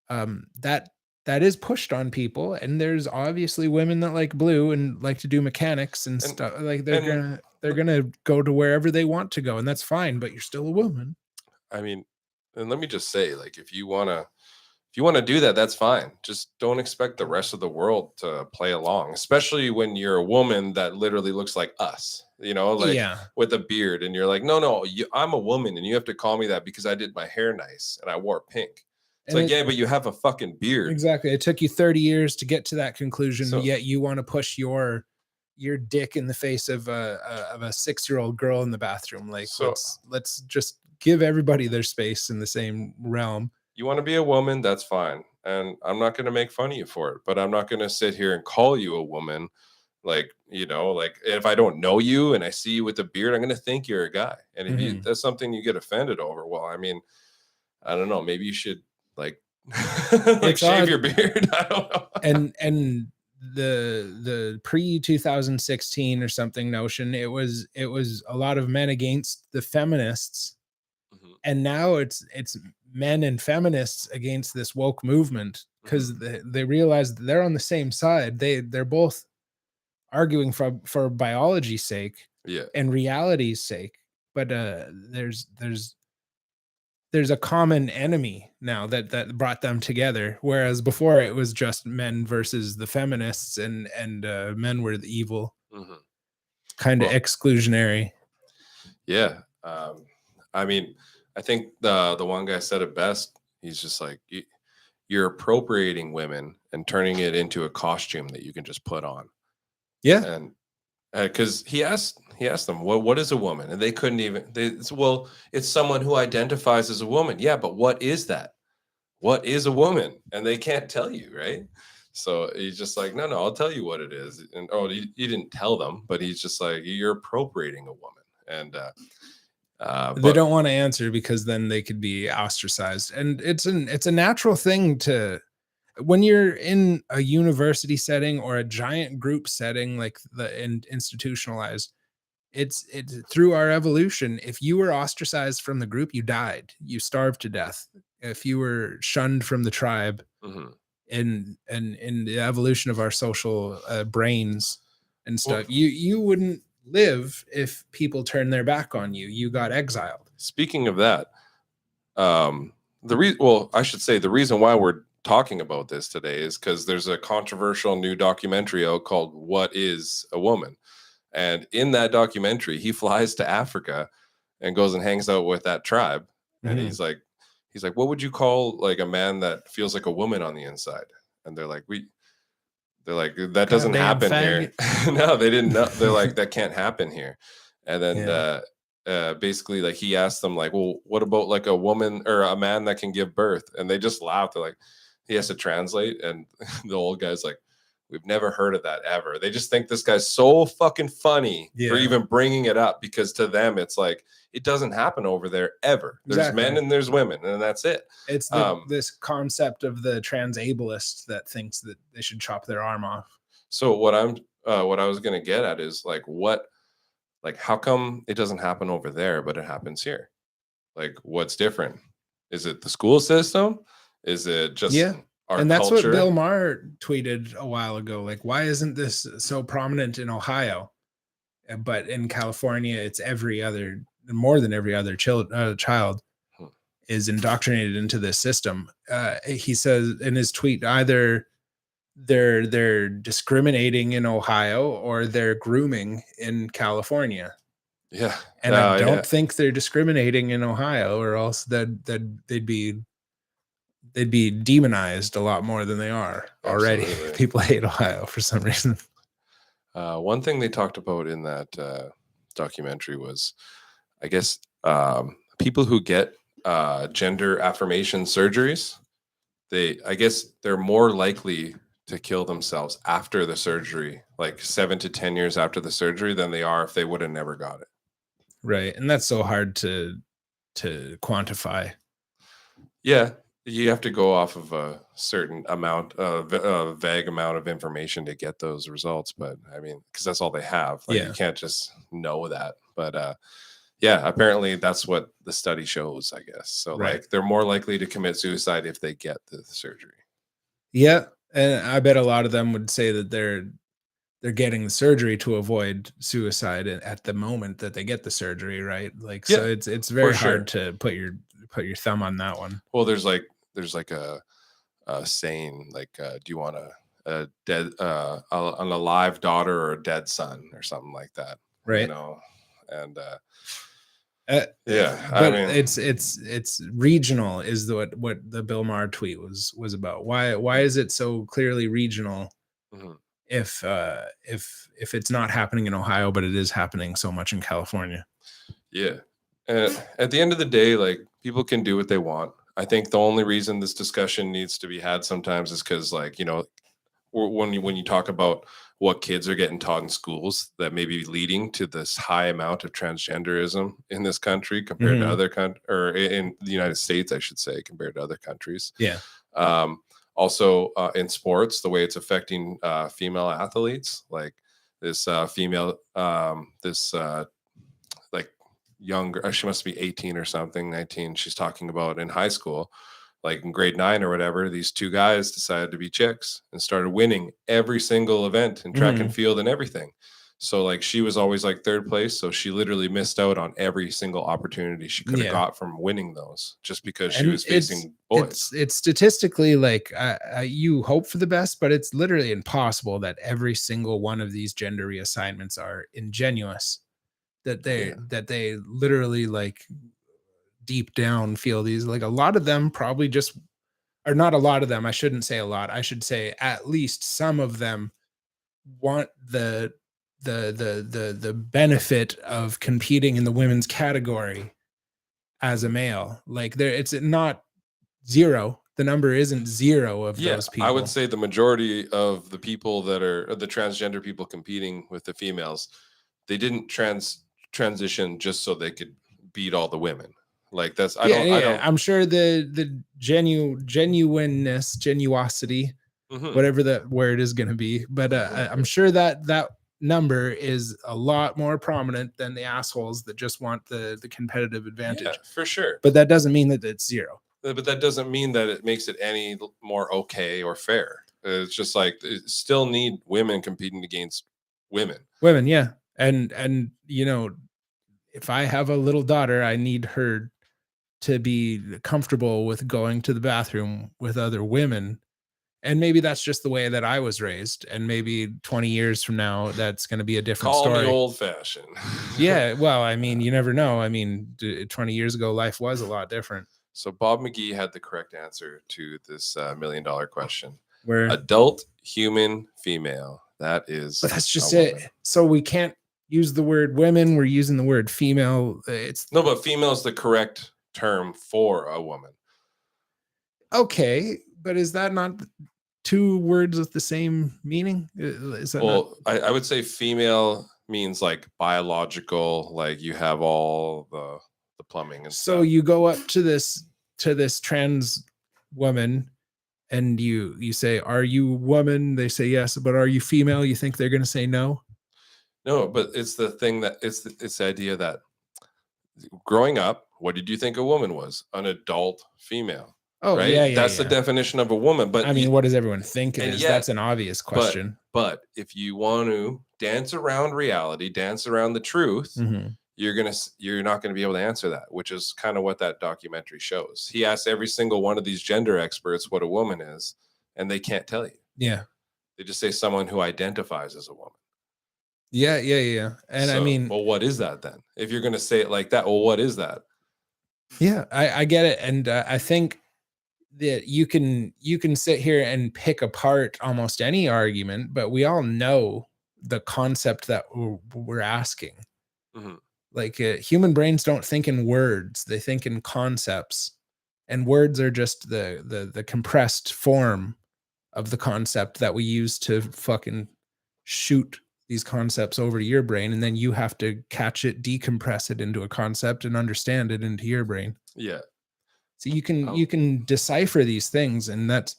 That is pushed on people. And there's obviously women that like blue and like to do mechanics and stuff. Like they're gonna go to wherever they want to go, and that's fine, but you're still a woman. I mean, and let me just say, like, if you wanna do that, that's fine. Just don't expect the rest of the world to play along, especially when you're a woman that literally looks like us, like with a beard. And you're like, no, I'm a woman and you have to call me that because I did my hair nice and I wore pink. It's like, yeah, but you have a fucking beard. Exactly. It took you 30 years to get to that conclusion, yet you want to push your dick in the face of a 6-year-old girl in the bathroom. Like, let's just give everybody their space in the same realm. You want to be a woman, that's fine. And I'm not going to make fun of you for it, but I'm not going to sit here and call you a woman. Like, like if I don't know you and I see you with a beard, I'm going to think you're a guy. And if that's something you get offended over, well, I mean, I don't know. Maybe you should like shave your beard. I don't know. And the pre 2016 or something notion, it was a lot of men against the feminists. And now it's men and feminists against this woke movement because they realize that they're on the same side. They're both arguing for biology's sake and reality's sake. But there's a common enemy now that brought them together. Whereas before it was just men versus the feminists and men were the evil, kind of exclusionary. Yeah. I mean, I think the one guy said it best. He's just like, you're appropriating women and turning it into a costume that you can just put on. Yeah. And because he asked them, what is a woman? And they couldn't even, it's someone who identifies as a woman. Yeah, but what is that? What is a woman? And they can't tell you, right? So he's just like, no, I'll tell you what it is. And he didn't tell them, but he's just like, you're appropriating a woman. And they don't want to answer because then they could be ostracized. And it's a natural thing to, when you're in a university setting or a giant group setting, like institutionalized, it's through our evolution. If you were ostracized from the group, you died, you starved to death. If you were shunned from the tribe, in the evolution of our social brains and stuff, you wouldn't live if people turned their back on you. You got exiled. Speaking of that, I should say the reason why we're talking about this today is because there's a controversial new documentary out called What is a Woman? And in that documentary, he flies to Africa and goes and hangs out with that tribe. And he's like, what would you call like a man that feels like a woman on the inside? And they're like, that doesn't happen here. No, they didn't know. They're like, that can't happen here. And then basically like he asked them like, well, what about like a woman or a man that can give birth? And they just laughed. They're like, he has to translate. And the old guy's like, we've never heard of that ever. They just think this guy's so fucking funny for even bringing it up, because to them it's like, it doesn't happen over there ever. There's men and there's women, and that's it. It's this concept of the trans-ableist that thinks that they should chop their arm off. So what I was going to get at is like, how come it doesn't happen over there, but it happens here? Like, what's different? Is it the school system? Is it just our and that's culture? What Bill Maher tweeted a while ago. Like, why isn't this so prominent in Ohio? But in California, it's more than every other child is indoctrinated into this system. He says in his tweet, either they're discriminating in Ohio or they're grooming in California. Yeah. And I don't think they're discriminating in Ohio, or else that they'd be demonized a lot more than they are already. Absolutely. People hate Ohio for some reason. One thing they talked about in that documentary was, I guess, people who get gender affirmation surgeries, I guess they're more likely to kill themselves after the surgery, like 7 to 10 years after the surgery, than they are if they would have never got it. Right. And that's so hard to quantify. Yeah. You have to go off of a certain amount of vague amount of information to get those results. But I mean, because that's all they have. Like, you can't just know that. But yeah, apparently that's what the study shows, I guess. So like, they're more likely to commit suicide if they get the surgery. Yeah. And I bet a lot of them would say that they're getting the surgery to avoid suicide at the moment that they get the surgery, right? Like, so it's very hard to put your thumb on that one. Well, there's like a saying, like, do you want a dead an alive daughter or a dead son or something like that, right? You know, and yeah, but I mean, it's regional is what the Bill Maher tweet was about. Why is it so clearly regional? Mm-hmm. If it's not happening in Ohio, but it is happening so much in California. Yeah. And at the end of the day, like, people can do what they want. I think the only reason this discussion needs to be had sometimes is because, like, you know, when you talk about what kids are getting taught in schools, that may be leading to this high amount of transgenderism in this country compared to other countries, or in the United States, I should say, compared to other countries. Yeah. Also, in sports, the way it's affecting female athletes, like this female, like younger, she must be 18 or something, 19. She's talking about in high school, like in grade 9 or whatever, these two guys decided to be chicks and started winning every single event in track and field and everything. So like, she was always like 3rd place. So she literally missed out on every single opportunity she could have got from winning those, just because she was facing boys. It's statistically, like, you hope for the best, but it's literally impossible that every single one of these gender reassignments are ingenuous, that they literally, like, deep down feel these. Like, a lot of them probably just, or not a lot of them, I shouldn't say a lot, I should say at least some of them want the benefit of competing in the women's category as a male. Like, there, it's not zero. The number isn't zero of those people. I would say the majority of the people that are the transgender people competing with the females, they didn't transition just so they could beat all the women. Like, that's, I'm sure the genuineness, genuosity, whatever that word is going to be, but I'm sure that number is a lot more prominent than the assholes that just want the competitive advantage. Yeah, for sure. But that doesn't mean that it's zero. But that doesn't mean that it makes it any more okay or fair. It's just like, it still need women competing against women. Yeah. And you know, if I have a little daughter, I need her to be comfortable with going to the bathroom with other women. And maybe that's just the way that I was raised. And maybe 20 years from now, that's going to be a different story. Call me old fashioned. Yeah. Well, I mean, you never know. I mean, 20 years ago, life was a lot different. So Bob McGee had the correct answer to this $1 million question. Where adult human female. That is. But that's just it. So we can't use the word women. We're using the word female. No, but female is the correct term for a woman. Okay, but is that not 2 words with the same meaning? Is that I would say female means like biological, like you have all the plumbing and so stuff. You go up to this trans woman and you say, "Are you woman?" They say yes, but are you female? You think they're going to say no? No, but it's the thing that it's the idea that growing up, what did you think a woman was? An adult female. Oh, right? Yeah. That's the definition of a woman. But I mean, what does everyone think it is? That's an obvious question. But if you want to dance around reality, dance around the truth, you're not going to be able to answer that, which is kind of what that documentary shows. He asked every single one of these gender experts what a woman is, and they can't tell you. Yeah. They just say someone who identifies as a woman. Yeah. And so, I mean, well, what is that then? If you're going to say it like that, well, what is that? Yeah, I get it. And I think that you can sit here and pick apart almost any argument, but we all know the concept that we're asking. Mm-hmm. Like human brains don't think in words, they think in concepts, and words are just the compressed form of the concept that we use to fucking shoot these concepts over to your brain, and then you have to catch it, decompress it into a concept, and understand it into your brain. Yeah. So you can decipher these things, and that's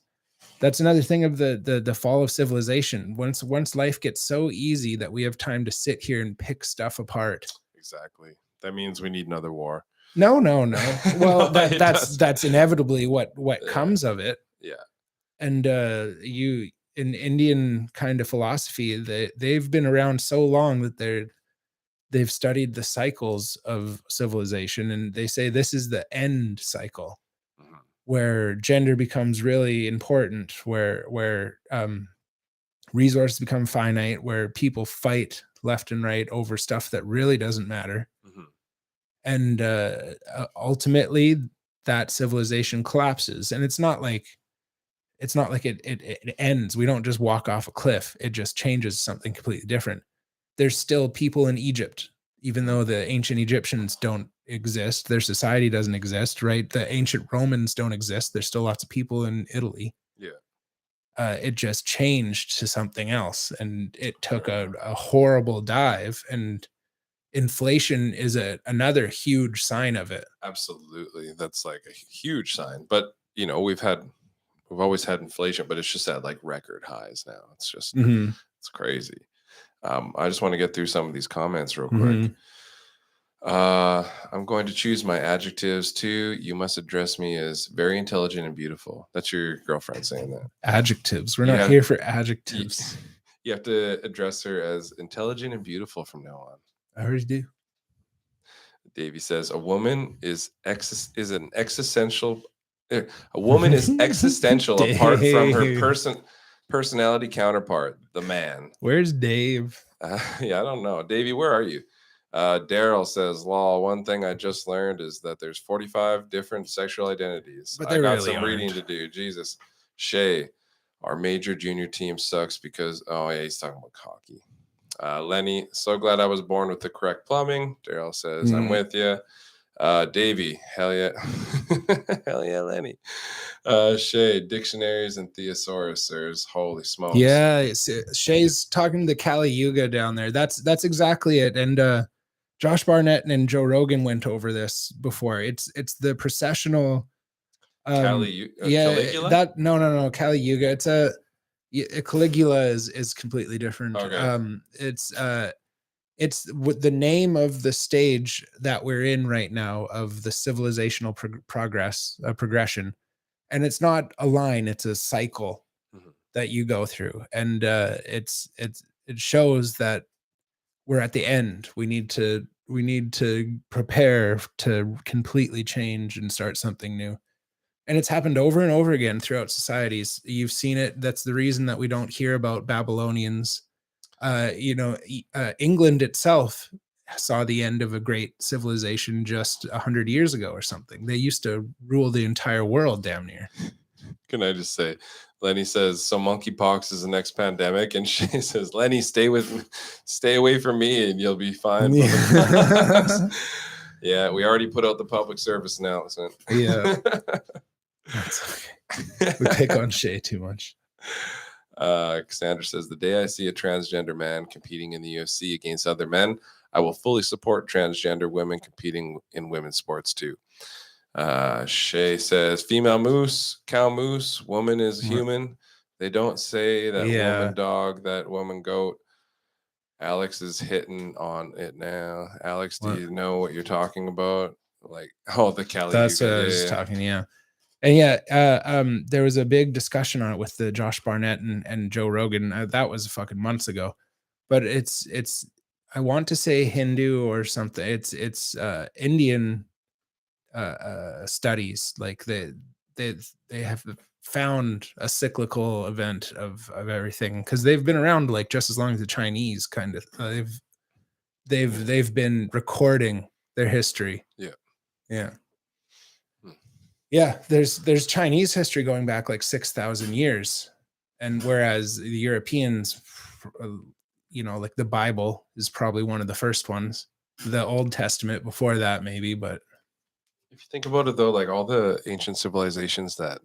another thing of the fall of civilization. Once life gets so easy that we have time to sit here and pick stuff apart. Exactly. That means we need another war. No. Well, that's inevitably what comes of it. Yeah. And in Indian kind of philosophy, they've been around so long that they've studied the cycles of civilization, and they say this is the end cycle, where gender becomes really important, where resources become finite, where people fight left and right over stuff that really doesn't matter. Mm-hmm. And ultimately that civilization collapses. And it's not like it ends. We don't just walk off a cliff. It just changes something completely different. There's still people in Egypt, even though the ancient Egyptians don't exist, their society doesn't exist, right? The ancient Romans don't exist. There's still lots of people in Italy. Yeah. It just changed to something else, and it took a horrible dive, and inflation is another huge sign of it. Absolutely. That's like a huge sign. But, we've always had inflation, but it's just at like record highs now. It's just, It's crazy. I just want to get through some of these comments real quick. I'm going to choose my adjectives too. You must address me as very intelligent and beautiful. That's your girlfriend saying that. Adjectives. We're not here for adjectives. You have to address her as intelligent and beautiful from now on. I already do. Davey says a woman is an existential. A woman is existential apart from her personality counterpart, the man. Where's Dave? Yeah, I don't know. Davey, where are you? Daryl says, lol, one thing I just learned is that there's 45 different sexual identities. But I got really some reading to do. Jesus. Shay, our major junior team sucks because, he's talking about hockey. Lenny, so glad I was born with the correct plumbing. Daryl says, I'm with you. Davey, hell yeah. Hell yeah, Lenny. Shay, dictionaries and thesaurus. Holy smokes. Yeah, Shay's talking to Kali Yuga down there. That's exactly it. And Josh Barnett and Joe Rogan went over this before. It's the processional Caligula? That no Kali Yuga. It's a Caligula is completely different. Okay. It's the name of the stage that we're in right now of the civilizational progression. And it's not a line, it's a cycle that you go through. And it shows that we're at the end. We need to prepare to completely change and start something new. And it's happened over and over again throughout societies. You've seen it. That's the reason that we don't hear about Babylonians. England itself saw the end of a great civilization just 100 years ago or something. They used to rule the entire world damn near. Can I just say, Lenny says, so monkeypox is the next pandemic. And she says, Lenny, stay away from me and you'll be fine. Yeah, we already put out the public service announcement. Yeah. That's okay. We pick on Shay too much. Cassandra says, the day I see a transgender man competing in the UFC against other men, I will fully support transgender women competing in women's sports too. Shay says, female moose, cow moose, woman is human. They don't say that woman dog, that woman goat. Alex is hitting on it now. Alex, do you know what you're talking about? Like, the Cali. That's what I was talking, yeah. And there was a big discussion on it with the Josh Barnett and Joe Rogan. That was fucking months ago. But it's I want to say Hindu or something. It's Indian studies. Like they they have found a cyclical event of everything, because they've been around like just as long as the Chinese kind of. They've been recording their history. Yeah. There's Chinese history going back like 6,000 years, and whereas the Europeans, like the Bible is probably one of the first ones, the Old Testament before that maybe. But if you think about it though, like all the ancient civilizations that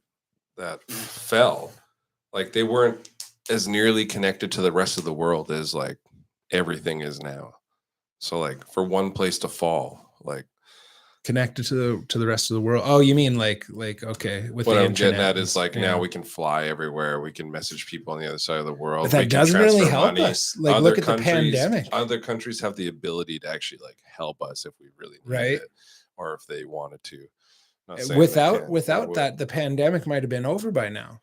fell, like they weren't as nearly connected to the rest of the world as like everything is now. So like for one place to fall, like connected to the rest of the world. Oh, you mean like okay, with what the I'm internet getting at is like now we can fly everywhere, we can message people on the other side of the world. But that doesn't really help us. Like look at the pandemic. Other countries have the ability to actually like help us if we really need it, or if they wanted to. Without that, the pandemic might have been over by now,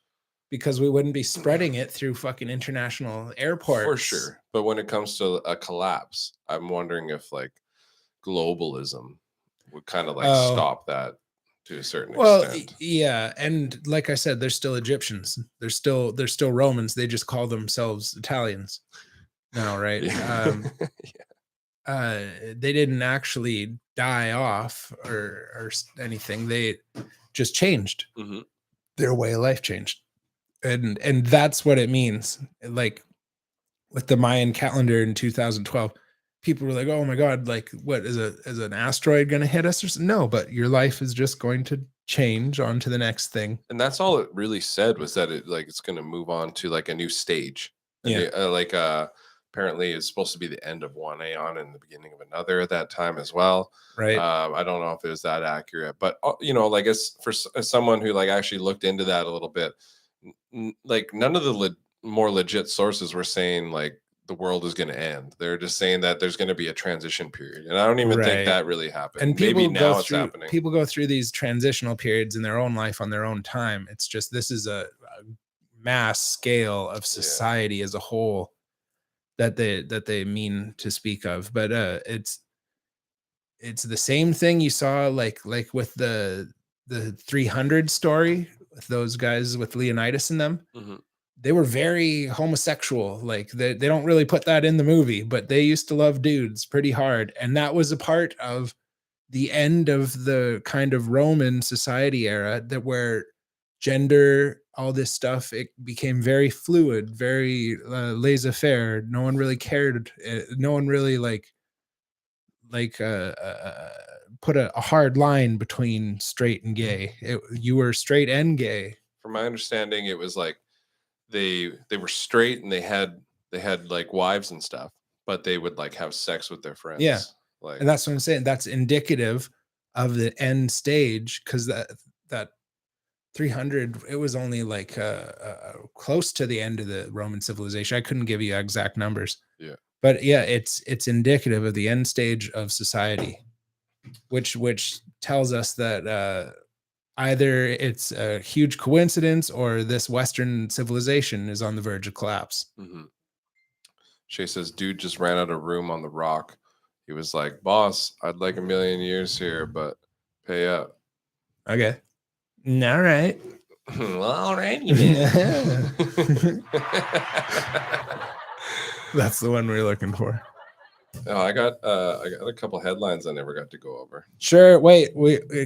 because we wouldn't be spreading it through fucking international airports. For sure. But when it comes to a collapse, I'm wondering if like globalism would kind of like stop that to a certain extent. Yeah, and like I said, they're still Egyptians. They're still Romans. They just call themselves Italians now, right? They didn't actually die off or anything. They just changed. Mm-hmm. Their way of life changed. And that's what it means. Like with the Mayan calendar in 2012, people were like, "Oh my God, like what is an asteroid going to hit us?" Or something? No, but your life is just going to change on to the next thing. And that's all it really said, was that it's going to move on to like a new stage. Apparently it's supposed to be the end of one aeon and the beginning of another at that time as well. Right. I don't know if it was that accurate, but like as someone who like actually looked into that a little bit, like none of the more legit sources were saying like the world is going to end. They're just saying that there's going to be a transition period, and I don't even think that really happened. And maybe now it's happening. People go through these transitional periods in their own life on their own time. It's just this is a mass scale of society as a whole that they mean to speak of. But it's the same thing you saw like with the 300 story with those guys with Leonidas in them. Mm-hmm. They were very homosexual. Like they don't really put that in the movie, but they used to love dudes pretty hard. And that was a part of the end of the kind of Roman society era, that where gender, all this stuff, it became very fluid, very laissez-faire. No one really cared. No one really put a hard line between straight and gay. You were straight and gay. From my understanding, it was like they were straight and they had like wives and stuff, but they would like have sex with their friends. Yeah. Like, and that's what I'm saying. That's indicative of the end stage, because that 300, it was only like close to the end of the Roman civilization. I couldn't give you exact numbers. Yeah. But yeah, it's indicative of the end stage of society, which tells us that either it's a huge coincidence or this Western civilization is on the verge of collapse. Mm-hmm. Shay says, dude just ran out of room on the rock. He was like, boss, I'd like 1,000,000 years here, but pay up. Okay. All right. Well, all right. That's the one we're looking for. Oh, I got a couple headlines I never got to go over. Sure. Wait,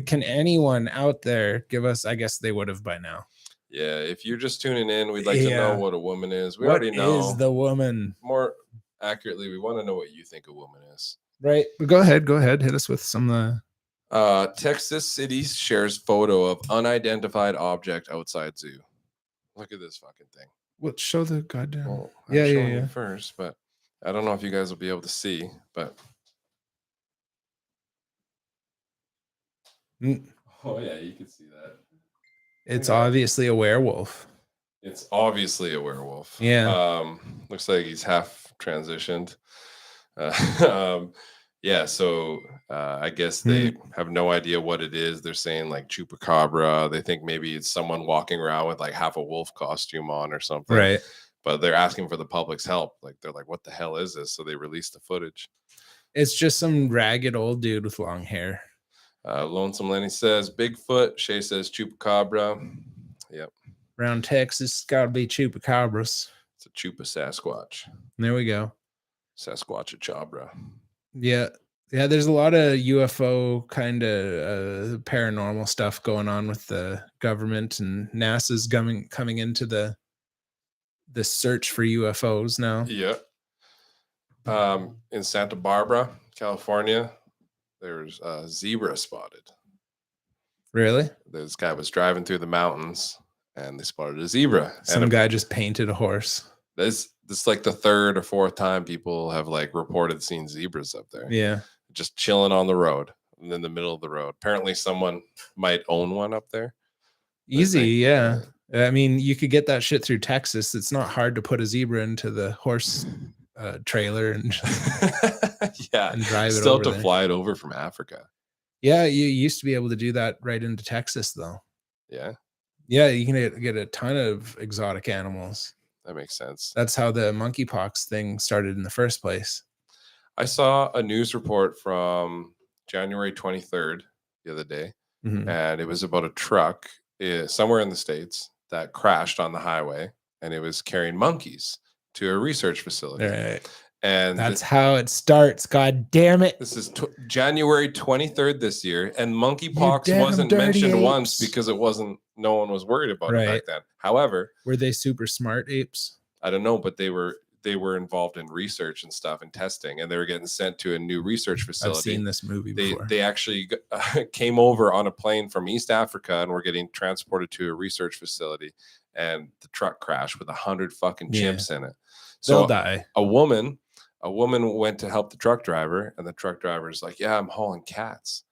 can anyone out there give us? I guess they would have by now. Yeah, if you're just tuning in, we'd like to know what a woman is. We already know. What is the woman? More accurately, we want to know what you think a woman is. Right. But go ahead. Hit us with some. Texas City shares photo of unidentified object outside zoo. Look at this fucking thing. What? Show the goddamn. Well, yeah. First, but I don't know if you guys will be able to see, but. Oh yeah, you can see that. It's obviously a werewolf. It's obviously a werewolf. Yeah. Looks like he's half transitioned. Yeah, so I guess they have no idea what it is. They're saying like chupacabra. They think maybe it's someone walking around with like half a wolf costume on or something. Right. But they're asking for the public's help. Like they're like, what the hell is this? So they released the footage. It's just some ragged old dude with long hair. Lonesome Lenny says Bigfoot. Shay says Chupacabra. Yep. Around Texas, gotta be chupacabras. It's a Chupa Sasquatch. There we go. Sasquatch-a-chabra. Yeah. Yeah, there's a lot of UFO kind of paranormal stuff going on with the government, and NASA's coming into the search for UFOs now. Yeah. In Santa Barbara, California, there's a zebra spotted. Really? This guy was driving through the mountains and they spotted a zebra. Some guy just painted a horse. This is like the third or fourth time people have like reported seeing zebras up there. Yeah. Just chilling on the road in the middle of the road. Apparently someone might own one up there. Easy. Yeah. I mean, you could get that shit through Texas. It's not hard to put a zebra into the horse trailer and and drive it still over have to there. fly it over from Africa. Yeah, you used to be able to do that right into Texas, though. Yeah. Yeah, you can get a ton of exotic animals. That makes sense. That's how the monkeypox thing started in the first place. I saw a news report from January 23rd the other day, and it was about a truck somewhere in the States that crashed on the highway, and it was carrying monkeys to a research facility. Right. And that's how it starts. God damn it. This is January 23rd this year, and monkeypox wasn't mentioned once because no one was worried about it back then. However, were they super smart apes? I don't know, but they were involved in research and stuff and testing, and they were getting sent to a new research facility. I've seen this movie before. They actually came over on a plane from East Africa and were getting transported to a research facility, and the truck crashed with 100 fucking chimps in it. So they'll die. A woman went to help the truck driver, and the truck driver's like, yeah, I'm hauling cats.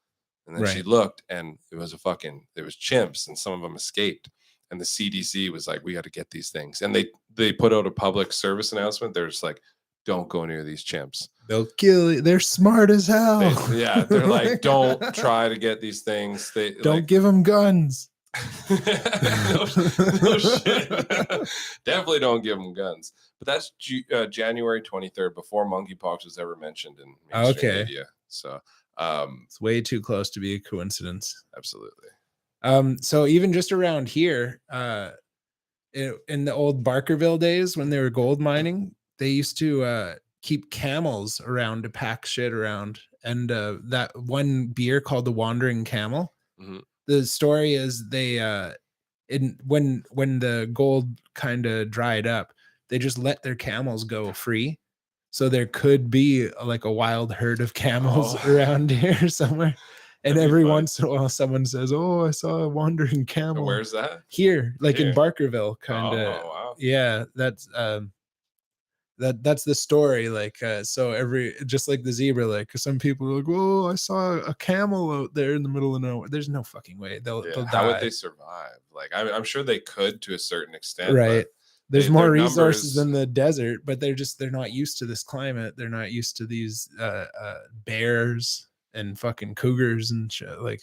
And then she looked, and it was chimps, and some of them escaped. And the CDC was like, we got to get these things. And they put out a public service announcement. They're just like, don't go near these chimps. They'll kill you. They're smart as hell. They're like, don't try to get these things. Don't give them guns. no shit. Definitely don't give them guns. But that's January 23rd, before monkeypox was ever mentioned in mainstream media. So it's way too close to be a coincidence. Absolutely. So even just around here, in the old Barkerville days when they were gold mining, they used to keep camels around to pack shit around. And that one beer called the Wandering Camel. Mm-hmm. The story is they when the gold kind of dried up, they just let their camels go free. So there could be like a wild herd of camels around here somewhere. And every once in a while, someone says, "Oh, I saw a wandering camel." Where's that? Here, like in Barkerville, kind of. Oh, wow. Yeah, that's the story. Like, so just like the zebra, like some people are like, "Oh, I saw a camel out there in the middle of nowhere." There's no fucking way they'll die. How would they survive? Like, I'm sure they could to a certain extent, right? There's more resources in the desert, but they're not used to this climate. They're not used to these bears and fucking cougars and shit. Like,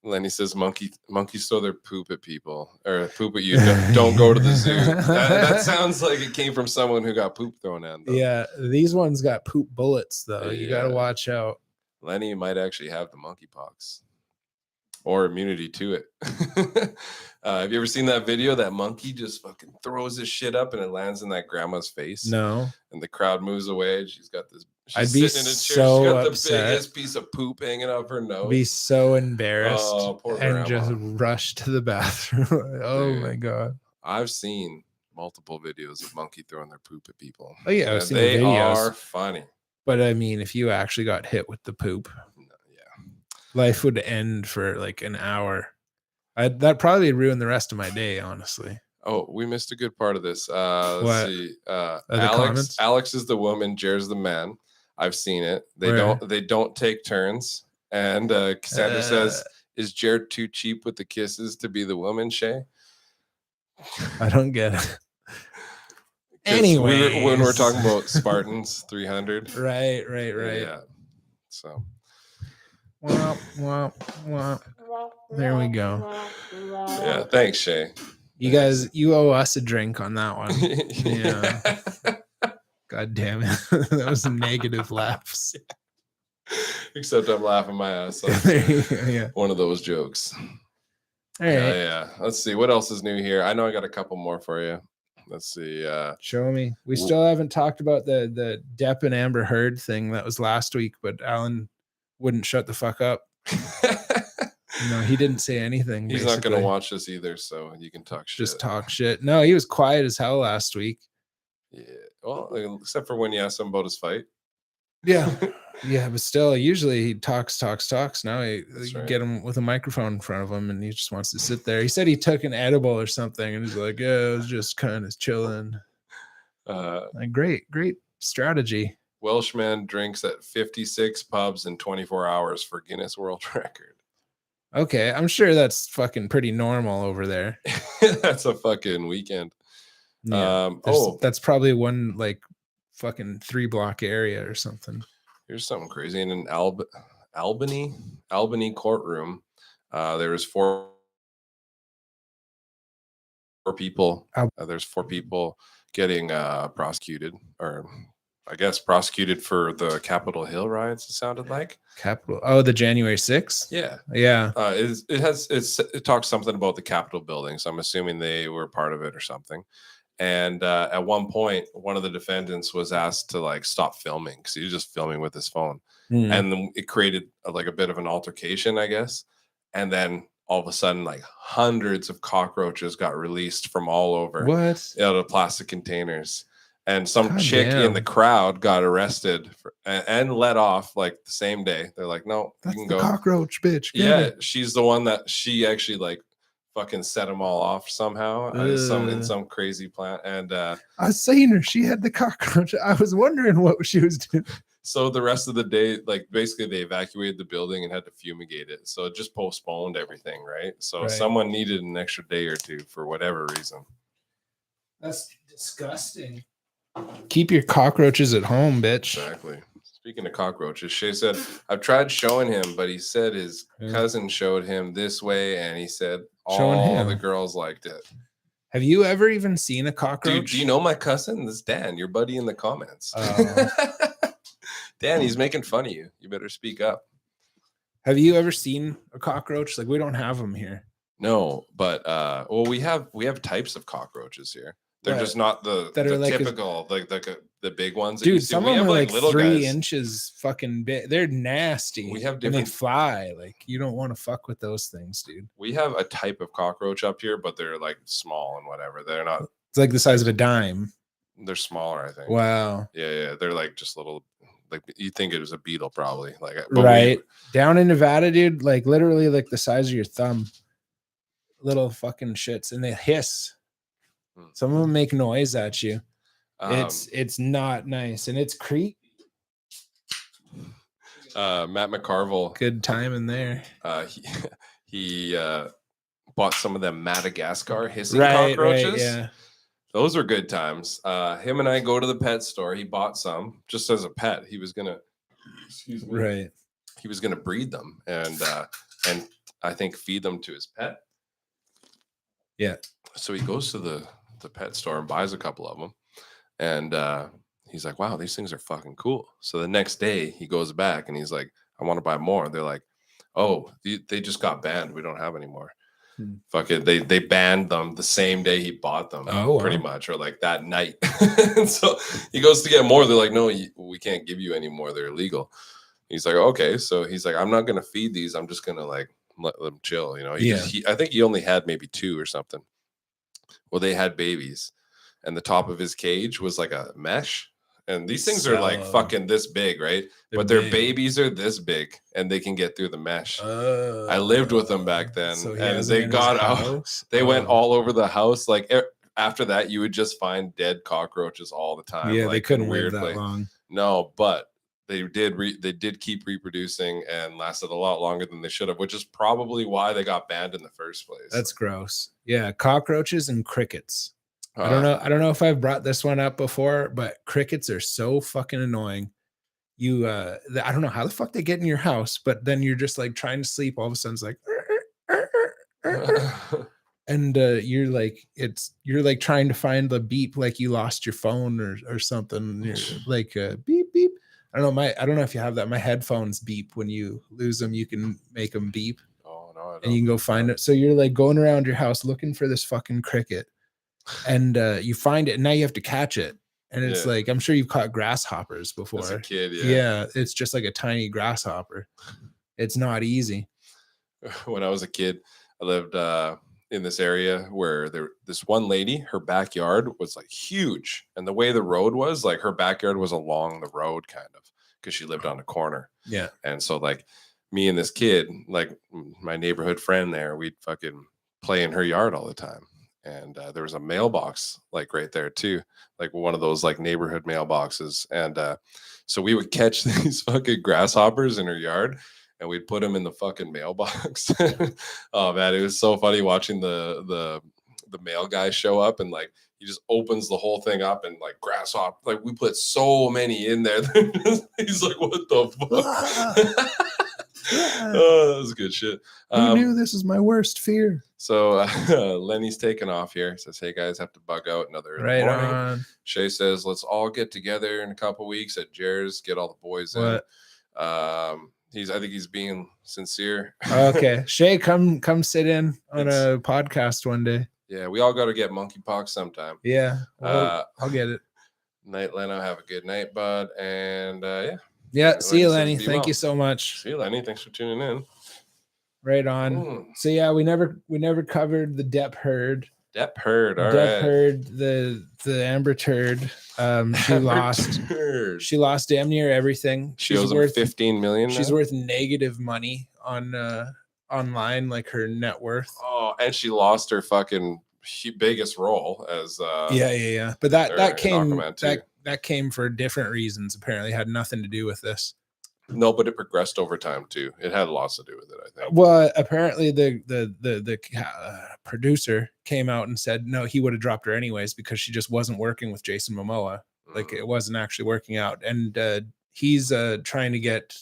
Lenny says monkeys throw their poop at people or poop at you. Don't go to the zoo. That sounds like it came from someone who got poop thrown at them. Yeah, these ones got poop bullets though. You gotta watch out. Lenny might actually have the monkeypox or immunity to it. Have you ever seen that video? That monkey just fucking throws his shit up and it lands in that grandma's face. No. And the crowd moves away. And she's got this. I'd be so She's got the biggest piece of poop hanging off her nose. Be so embarrassed and grandma. Just rush to the bathroom. Dude, my god! I've seen multiple videos of monkey throwing their poop at people. Oh yeah, I've seen they videos. Are funny. But I mean, if you actually got hit with the poop, life would end for like an hour. That probably ruined the rest of my day, honestly. Oh, we missed a good part of this. Let's see. Alex is the woman, Jer's the man. I've seen it. They don't take turns. And Cassandra says, "Is Jer too cheap with the kisses to be the woman, Shay?" I don't get it. Anyway, when we're talking about Spartans 300. Right. Yeah. So. There we go. Yeah. Thanks, Shay. You guys, you owe us a drink on that one. Yeah. God damn it. That was some negative laughs. Except I'm laughing my ass off. Yeah. One of those jokes. All right. Yeah. Let's see what else is new here. I know I got a couple more for you. Let's see. Show me. We still haven't talked about the Depp and Amber Heard thing that was last week, but Alan wouldn't shut the fuck up. No, he didn't say anything. He's not going to watch this either, so you can talk shit. Just talk shit. No, he was quiet as hell last week. Yeah. Well, except for when you asked him about his fight. Yeah. Yeah, but still, usually he talks. Now you get him with a microphone in front of him, and he just wants to sit there. He said he took an edible or something, and he's like, "Yeah, I was just kind of chilling." Like, great strategy. Welshman drinks at 56 pubs in 24 hours for Guinness World Record. Okay, I'm sure that's fucking pretty normal over there. That's a fucking weekend. Yeah, that's probably one like fucking 3-block area or something. Here's something crazy. In an Albany courtroom, there was four people. There's 4 people getting prosecuted, or I guess prosecuted for the Capitol Hill riots. It sounded like the January 6th. Yeah. It talks something about the Capitol building, so I'm assuming they were part of it or something. And at one point, one of the defendants was asked to like stop filming because he was just filming with his phone, and then it created like a bit of an altercation, I guess. And then all of a sudden, like hundreds of cockroaches got released from all over out of plastic containers. And some chick in the crowd got arrested and let off like the same day. They're like, "No, that's you can the go." Cockroach bitch. She's the one that she actually like fucking set them all off somehow in some crazy plan. And I seen her. She had the cockroach. I was wondering what she was doing. So the rest of the day, like basically they evacuated the building and had to fumigate it. So it just postponed everything, right? So someone needed an extra day or two for whatever reason. That's disgusting. Keep your cockroaches at home, bitch. Exactly. Speaking of cockroaches, Shay said, I've tried showing him, but he said his cousin showed him this way, and he said all the girls liked it. Have you ever even seen a cockroach? Dude, do you know my cousin? This is Dan, your buddy in the comments. Dan, he's making fun of you. You better speak up. Have you ever seen a cockroach? Like, we don't have them here. No, but we have types of cockroaches here. They're just not the typical, like the big ones. Dude, some of them are like little 3 inches fucking big. They're nasty. We have different. And they fly. Like, you don't want to fuck with those things, dude. We have a type of cockroach up here, but they're like small and whatever. They're not. It's like the size of a dime. They're smaller, I think. Wow. Yeah. They're like just little. Like you think it was a beetle, probably. Like right down in Nevada, dude. Like literally, like the size of your thumb. Little fucking shits, and they hiss. Some of them make noise at you. It's not nice, and it's creepy. Matt McCarville, good time in there. He bought some of them Madagascar hissing cockroaches. Right, yeah, those were good times. Him and I go to the pet store. He bought some just as a pet. He was gonna, He was gonna breed them and I think feed them to his pet. Yeah. So he goes to the pet store and buys a couple of them, and he's like, wow, these things are fucking cool. So the next day he goes back and he's like, I want to buy more. They're like, oh, they just got banned, we don't have any more. Fuck it, they banned them the same day he bought them. Pretty much, or like that night. And so he goes to get more. They're like, no, we can't give you any more, they're illegal. He's like, okay. So he's like, I'm not gonna feed these, I'm just gonna like let them chill, you know. I think he only had maybe 2 or something. Well, they had babies, and the top of his cage was like a mesh. And these things are like fucking this big, right? But their babies are this big, and they can get through the mesh. I lived with them back then, and they got out. They went all over the house. Like after that, you would just find dead cockroaches all the time. Yeah, like, they couldn't live that long. No, but they did keep reproducing and lasted a lot longer than they should have, which is probably why they got banned in the first place. That's gross. Yeah, cockroaches and crickets. I don't know if I've brought this one up before, but crickets are so fucking annoying. I don't know how the fuck they get in your house, but then you're just like trying to sleep, all of a sudden it's like and you're like trying to find the beep, like you lost your phone or something. You're like beep beep. I don't know if you have that. My headphones beep when you lose them. You can make them beep. Oh no, I don't. And you can go find it. So you're like going around your house looking for this fucking cricket, and you find it, and now you have to catch it. And it's like, I'm sure you've caught grasshoppers before. As a kid, yeah, it's just like a tiny grasshopper. It's not easy. When I was a kid, I lived in this area where this one lady, her backyard was like huge, and the way the road was, like her backyard was along the road kind of, because she lived on a corner. Yeah. And so like me and this kid, like my neighborhood friend there, we'd fucking play in her yard all the time. And there was a mailbox like right there too, like one of those like neighborhood mailboxes. And so we would catch these fucking grasshoppers in her yard, and we'd put them in the fucking mailbox. Oh man, it was so funny watching the mail guy show up, and like he just opens the whole thing up, and like grasshopper, like we put so many in there. He's like, what the fuck? Oh, that was good shit. Who knew this is my worst fear? So Lenny's taking off here. He says, hey guys, have to bug out another right morning. On. Shay says, let's all get together in a couple weeks at Jer's, get all the boys in. I think he's being sincere. Okay. Shay, come sit in on a podcast one day. Yeah, we all got to get monkeypox sometime. Yeah. Well, I'll get it. Night, Leno. Have a good night, bud. And yeah. Yeah. See you, Lenny. Thank you so much. See you, Lenny. Thanks for tuning in. Right on. So yeah, we never covered the Depp Heard. Depp Heard. All Depp right. Heard, the Amber Turd. She lost damn near everything. She owes him 15 million. She's worth negative money on online, like her net worth. Oh, and she lost her fucking biggest role as yeah. But that came for different reasons. Apparently, had nothing to do with this. No, but it progressed over time too. It had lots to do with it, I think. Well, apparently the producer came out and said no, he would have dropped her anyways because she just wasn't working with Jason Momoa. Like it wasn't actually working out, and he's trying to get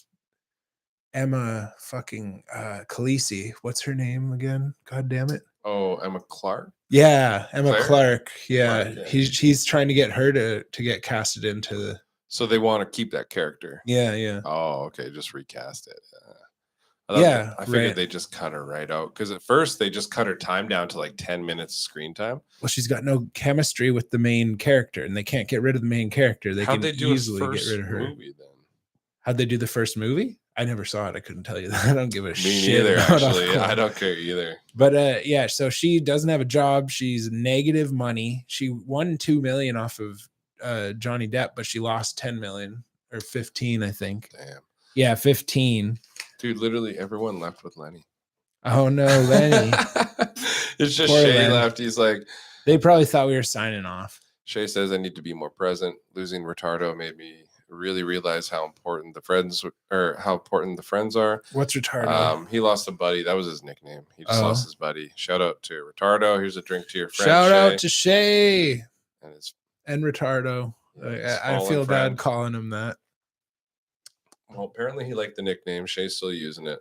Emma fucking Khaleesi. What's her name again? God damn it! Oh, Emma Clark. Yeah, Emma Clark. Yeah, he's trying to get her to get casted into the. So they want to keep that character. Yeah. Oh, okay. Just recast it. I figured they just cut her right out, because at first they just cut her time down to like 10 minutes screen time. Well, she's got no chemistry with the main character, and they can't get rid of the main character. How'd they easily get rid of her. Movie, then? How'd they do the first movie? I never saw it. I couldn't tell you that. I don't give a shit. Me neither, actually. I don't care either. But yeah, so she doesn't have a job. She's negative money. She won $2 million off of Johnny Depp, but she lost 10 million or 15, I think. Damn. Yeah, 15. Dude, literally everyone left with Lenny. Oh no, Lenny. It's just Poor Shay Lenny. Left. He's like, they probably thought we were signing off. Shay says, I need to be more present. Losing Retardo made me really realize how important the friends are. What's Retardo? He lost a buddy. That was his nickname. He just lost his buddy. Shout out to Retardo. Here's a drink to your friend. Shout out to Shay and Retardo. I feel bad calling him that. Well, apparently he liked the nickname. Shay's still using it.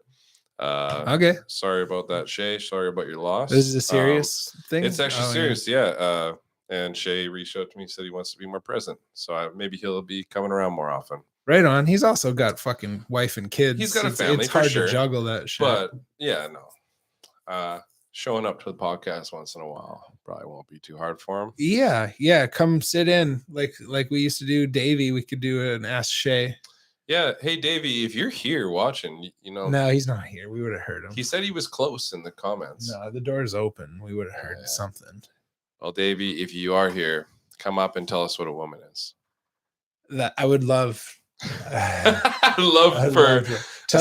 Okay. Sorry about that, Shay. Sorry about your loss. This is a serious thing? It's actually serious, yeah. And Shay reached out to me, said he wants to be more present. So maybe he'll be coming around more often. Right on. He's also got fucking wife and kids. He's got a family. It's hard to juggle that shit. But yeah, no. Showing up to the podcast once in a while probably won't be too hard for him. Yeah. Come sit in like we used to do. Davey, we could do an Ask Shay. Yeah. Hey, Davey, if you're here watching, No, he's not here. We would have heard him. He said he was close in the comments. No, the door's open. We would have heard something. Well, Davey, if you are here, come up and tell us what a woman is. That I would love. Tell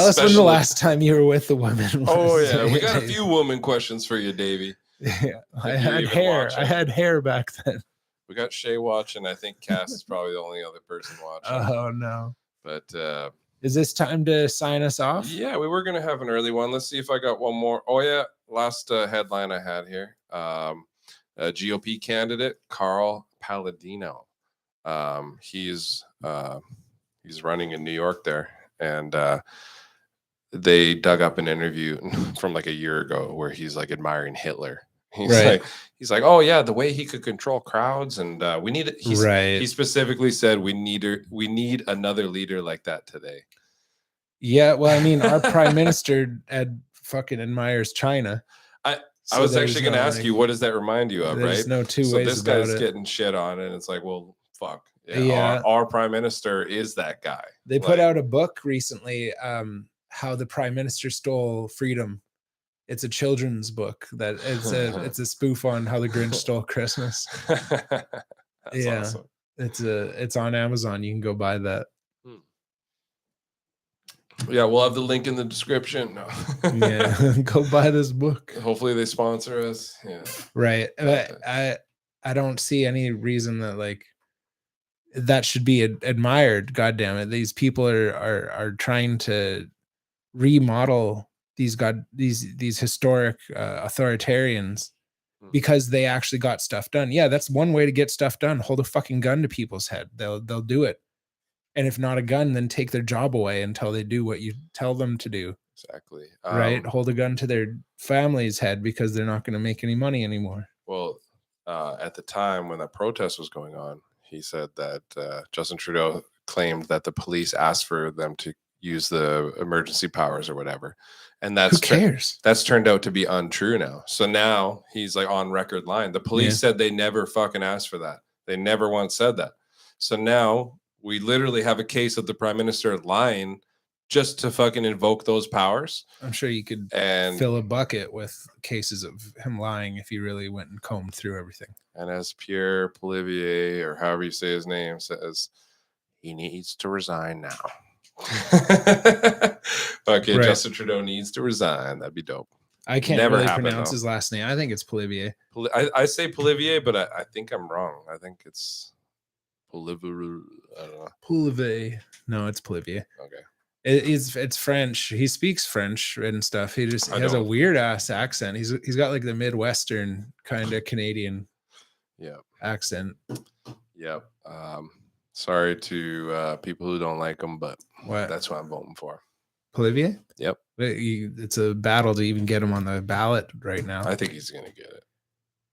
us when the last time you were with a woman was. Oh yeah, we got a few woman questions for you, Davey. Yeah, I had hair. I had hair back then. We got Shay watching. I think Cass is probably the only other person watching. Oh no! But is this time to sign us off? Yeah, we were gonna have an early one. Let's see if I got one more. Oh yeah, last headline I had here. GOP candidate Carl Palladino. He's running in New York there, and they dug up an interview from like a year ago where he's like admiring Hitler, He's like, oh yeah, the way he could control crowds, and we need. He specifically said we need another leader like that today. Yeah, well, I mean, our prime minister fucking admires China. I was actually going to ask you, what does that remind you of, right? There's no two ways about it. So this guy's getting shit on, and it's like, well, fuck. Yeah. Our prime minister is that guy. They put out a book recently, how the prime minister stole freedom. It's a children's book that it's a spoof on how the Grinch stole Christmas. That's awesome. It's on Amazon. You can go buy that. Yeah, we'll have the link in the description. No. Yeah, go buy this book. Hopefully they sponsor us. Yeah. Right. I don't see any reason that like that should be admired. God damn it. These people are trying to remodel these historic authoritarians because they actually got stuff done. Yeah, that's one way to get stuff done. Hold a fucking gun to people's head. They'll do it. And if not a gun, then take their job away until they do what you tell them to do. Exactly. Right? Hold a gun to their family's head because they're not going to make any money anymore. Well, at the time when that protest was going on, he said that Justin Trudeau claimed that the police asked for them to use the emergency powers or whatever. And that's who cares? That's turned out to be untrue now. So now he's like on record line. The police said they never fucking asked for that. They never once said that. So now we literally have a case of the prime minister lying just to fucking invoke those powers. I'm sure you could fill a bucket with cases of him lying if you really went and combed through everything. And as Pierre Polivier, or however you say his name, says, he needs to resign now. Okay, right. Justin Trudeau needs to resign. That'd be dope. I can't really pronounce his last name. I think it's Polivier. I say Polivier, but I think I'm wrong. I think it's Polivier. I don't know. Polivier. No, it's Polivier. Okay. It's French. He speaks French and stuff. He has a weird ass accent. He's got like the Midwestern kind of Canadian accent. Yep. Sorry to people who don't like him, but that's what I'm voting for. Polivier? Yep. It's a battle to even get him on the ballot right now. I think he's gonna get it.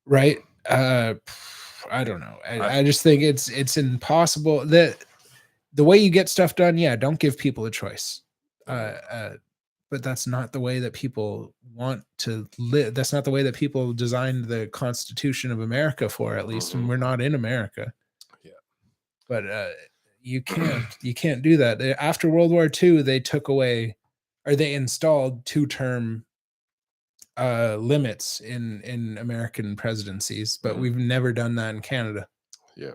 Right? I don't know. I just think it's impossible. The way you get stuff done, don't give people a choice. But that's not the way that people want to live. That's not the way that people designed the Constitution of America for, at least. And we're not in America. Yeah. But you can't do that. After World War II, they took away, or they installed 2-term limits in American presidencies, but we've never done that in Canada. Yeah.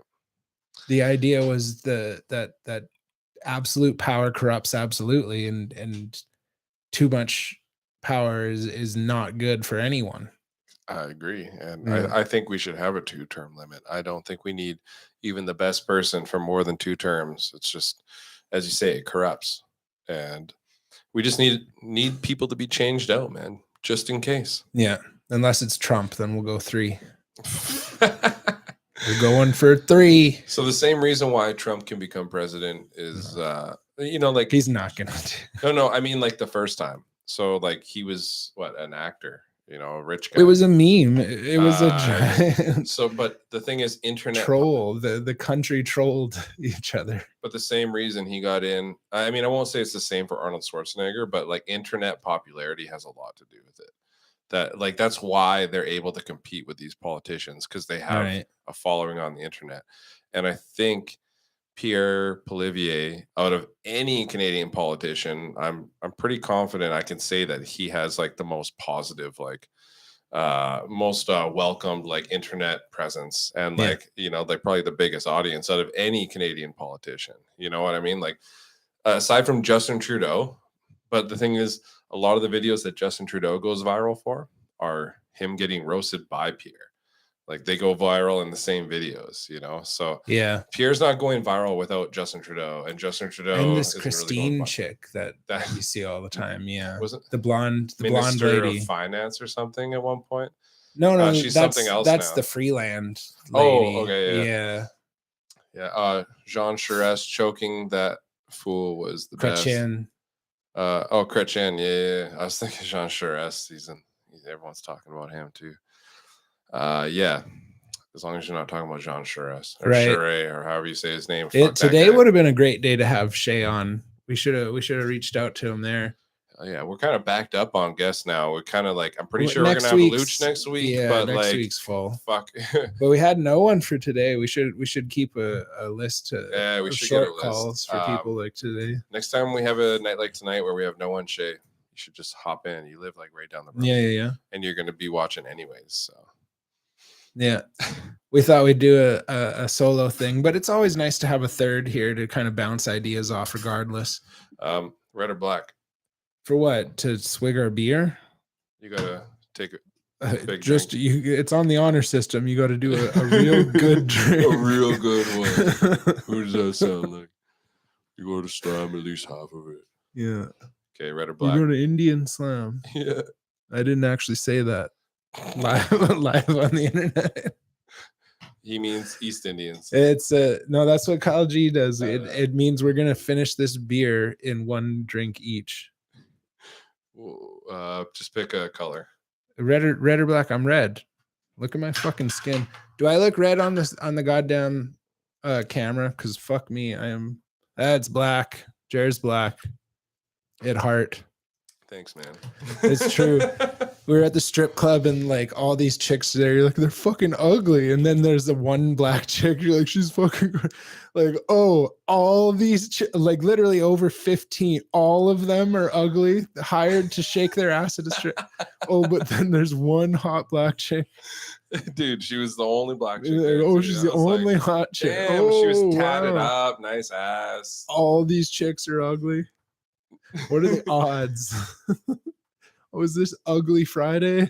The idea was that absolute power corrupts absolutely, and too much power is not good for anyone. I agree. And I think we should have a 2-term limit. I don't think we need even the best person for more than 2 terms. It's just, as you say, it corrupts. And we just need people to be changed out, man, just in case. Yeah. Unless it's Trump, then we'll go 3. We're going for 3. So the same reason why Trump can become president is, like he's not going to. No, I mean like the first time. So like he was an actor. A rich guy. It was a meme. It was a giant. So, but the thing is, internet troll. The country trolled each other. But the same reason he got in. I mean, I won't say it's the same for Arnold Schwarzenegger, but like internet popularity has a lot to do with it. That's why they're able to compete with these politicians, because they have a following on the internet. And I think Pierre Polivier, out of any Canadian politician, I'm pretty confident I can say that he has like the most positive, most welcomed internet presence, and probably the biggest audience out of any Canadian politician. You know what I mean? Aside from Justin Trudeau, but the thing is, a lot of the videos that Justin Trudeau goes viral for are him getting roasted by Pierre. They go viral in the same videos, So Pierre's not going viral without Justin Trudeau, and Justin Trudeau and this Christine really chick that you see all the time. Yeah, was it the blonde lady of finance or something at one point? No, she's something else. That's now. The Freeland lady. Oh, okay, yeah. Jean Charest choking that fool was the Chrétien. Best. Chrétien, yeah. I was thinking Jean Charest. Everyone's talking about him too. Yeah. As long as you're not talking about Jean Charest or right. Charest or however you say his name. Today would have been a great day to have Shay on. We should have reached out to him there. Yeah, we're kind of backed up on guests now. We're kind of like, I'm pretty sure we're gonna have Luch next week. Yeah, but next like, week's full. Fuck. But we had no one for today. We should keep a list we should short get a list. Calls for people like today. Next time we have a night like tonight where we have no one, Shay, you should just hop in. You live like right down the road. Yeah. And you're gonna be watching anyways. So yeah. We thought we'd do a solo thing, but it's always nice to have a third here to kind of bounce ideas off regardless. Red or black? For what? To swig our beer? You gotta take a big just drink. It's on the honor system. You got to do a real good drink. A real good one. Who does that sound like? You go to Slam, at least half of it. Yeah. Okay, red or black? You go to Indian Slam. Yeah. I didn't actually say that live on the internet. He means East Indians. It's no, that's what Kyle G does. It means we're gonna finish this beer in one drink each. Just pick a color. Red or black? I'm red. Look at my fucking skin. Do I look red on the goddamn camera? Because fuck me, I am. That's black. Jer's black. It heart. Thanks, man. It's true. We were at the strip club and like all these chicks there. You're like, they're fucking ugly. And then there's the one black chick. You're like, she's fucking like, oh, all these like literally over 15. All of them are ugly, hired to shake their ass at a strip. Oh, but then there's one hot black chick. Dude, she was the only black chick. Like, she's the only hot chick. Damn, she was tatted up, nice ass. All these chicks are ugly. What are the odds? Was this ugly Friday?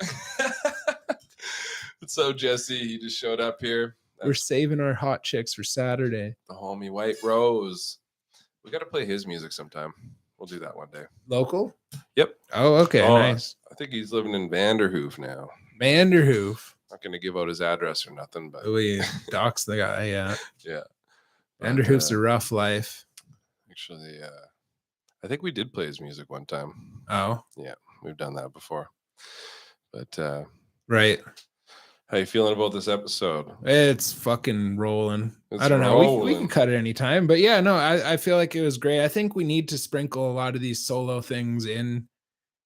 So Jesse, he just showed up here. We're saving our hot chicks for Saturday. The homie White Rose. We got to play his music sometime. We'll do that one day. Local? Yep. Oh, okay. Nice. I think he's living in Vanderhoof now. Vanderhoof. Not going to give out his address or nothing, but we dox the guy. Yeah. Yeah. Vanderhoof's a rough life. Actually, I think we did play his music one time. Oh. Yeah, we've done that before. But right. How you feeling about this episode? It's fucking rolling. I don't know. We can cut it anytime. But yeah, no, I feel like it was great. I think we need to sprinkle a lot of these solo things in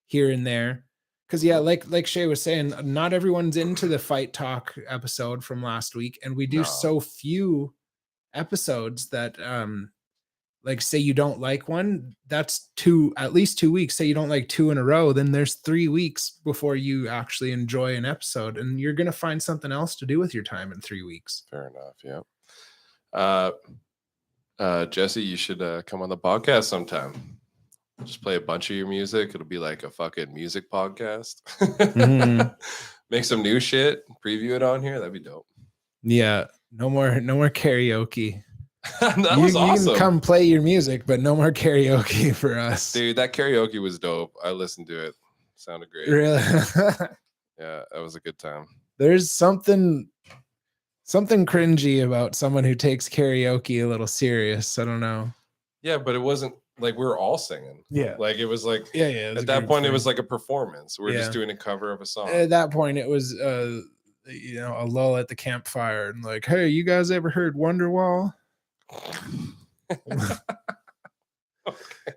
here and there. Because yeah, like Shay was saying, not everyone's into the Fight Talk episode from last week. And we do so few episodes that like say you don't like one, that's at least 2 weeks. Say you don't like 2 in a row, then there's 3 weeks before you actually enjoy an episode, and you're gonna find something else to do with your time in 3 weeks. Fair enough. Yeah. Jesse, you should come on the podcast sometime. Just play a bunch of your music. It'll be like a fucking music podcast. Mm-hmm. Make some new shit, preview it on here. That'd be dope. Yeah. No more karaoke. That was awesome. You can come play your music, but no more karaoke for us. Dude, that karaoke was dope. I listened to it. Sounded great. Really? Yeah, that was a good time. There's something cringy about someone who takes karaoke a little serious. I don't know. Yeah, but it wasn't like we were all singing. Yeah. Like it was like at that point it was like a performance. We're just doing a cover of a song. At that point it was a lull at the campfire and like, hey, you guys ever heard Wonderwall?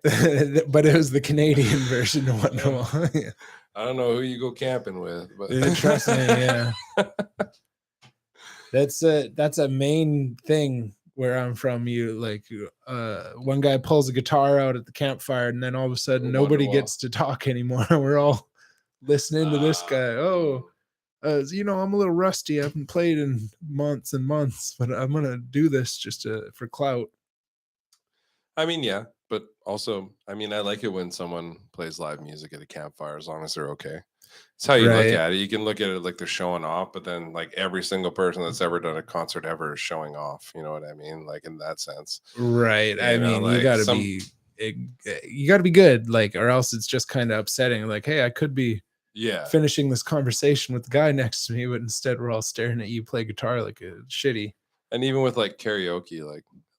But it was the Canadian version of Wonderwall. Yeah. I don't know who you go camping with, but trust me, yeah. That's a main thing where I'm from. You like one guy pulls a guitar out at the campfire and then all of a sudden nobody gets to talk anymore. We're all listening to this guy. I'm a little rusty. I haven't played in months and months, but I'm gonna do this just for clout. I mean, yeah, but also, I mean, I like it when someone plays live music at a campfire as long as they're okay. It's how you look at it. You can look at it like they're showing off, but then like every single person that's ever done a concert ever is showing off. You know what I mean? Like in that sense, right? You gotta be good, like, or else it's just kind of upsetting. Like, hey, I could be finishing this conversation with the guy next to me, but instead we're all staring at you play guitar like a shitty. And even with like karaoke,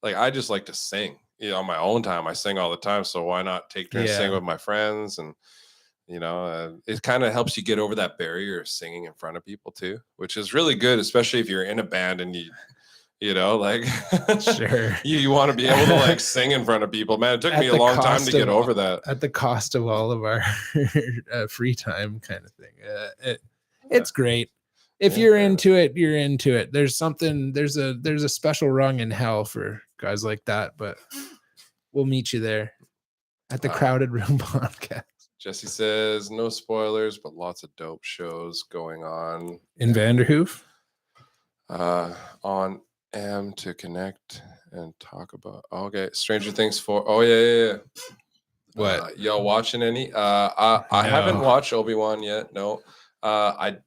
like I just like to sing. On my own time, I sing all the time. So why not take turns sing with my friends? And You know, it kind of helps you get over that barrier of singing in front of people too, which is really good, especially if you're in a band and you know, like sure you want to be able to like sing in front of people. Man, it took me a long time to get over that. At the cost of all of our free time, kind of thing. It's great. If you're into it, you're into it. There's a special rung in hell for guys like that, but we'll meet you there at the Crowded Room podcast. Jesse says no spoilers, but lots of dope shows going on in Vanderhoof. On M to connect and talk about. Okay, Stranger Things 4. Oh yeah. What y'all watching any? I haven't watched Obi-Wan yet. No, I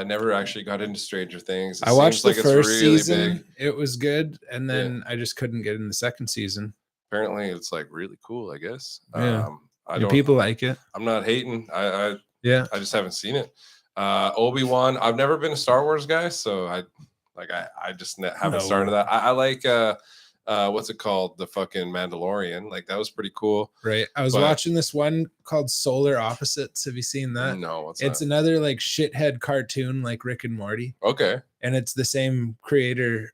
never actually got into Stranger Things. I watched the first season. Big. It was good, and then I just couldn't get in the second season. Apparently, it's like really cool. I guess. Yeah. People like it. I'm not hating. I just haven't seen it. Obi-Wan. I've never been a Star Wars guy, so I just haven't started that. I like what's it called? The fucking Mandalorian. Like that was pretty cool. Right. I was watching this one called Solar Opposites. Have you seen that? No, it's that? Another like shithead cartoon like Rick and Morty. Okay. And it's the same creator,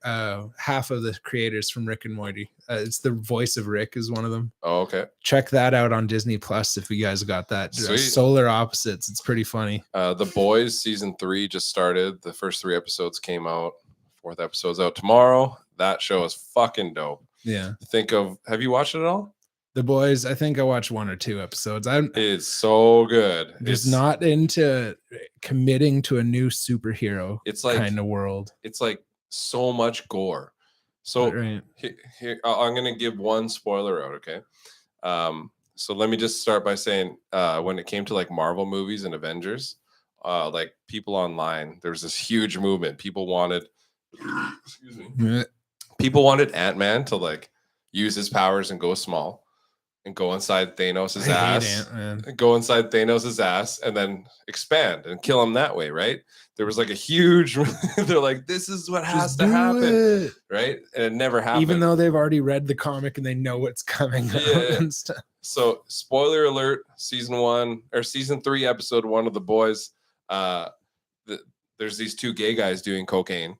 half of the creators from Rick and Morty. It's the voice of Rick is one of them. Oh, okay. Check that out on Disney Plus if you guys got that. Sweet. Solar Opposites. It's pretty funny. The Boys season 3 just started. The first 3 episodes came out. 4th episode's out tomorrow. That show is fucking dope. Yeah. Have you watched it at all? The Boys, I think I watched 1 or 2 episodes. It's so good. It's not into committing to a new superhero kind of world. It's like so much gore. So here I'm gonna give one spoiler out, okay? So let me just start by saying when it came to like Marvel movies and Avengers, like people online, there was this huge movement. People wanted people wanted Ant-Man to like use his powers and go small and go inside Thanos' ass, and then expand and kill him that way, right? There was like a huge they're like, this is what has to happen, right? And it never happened. Even though they've already read the comic and they know what's coming and stuff. So spoiler alert, season 3, episode 1 of The Boys, there's these 2 gay guys doing cocaine.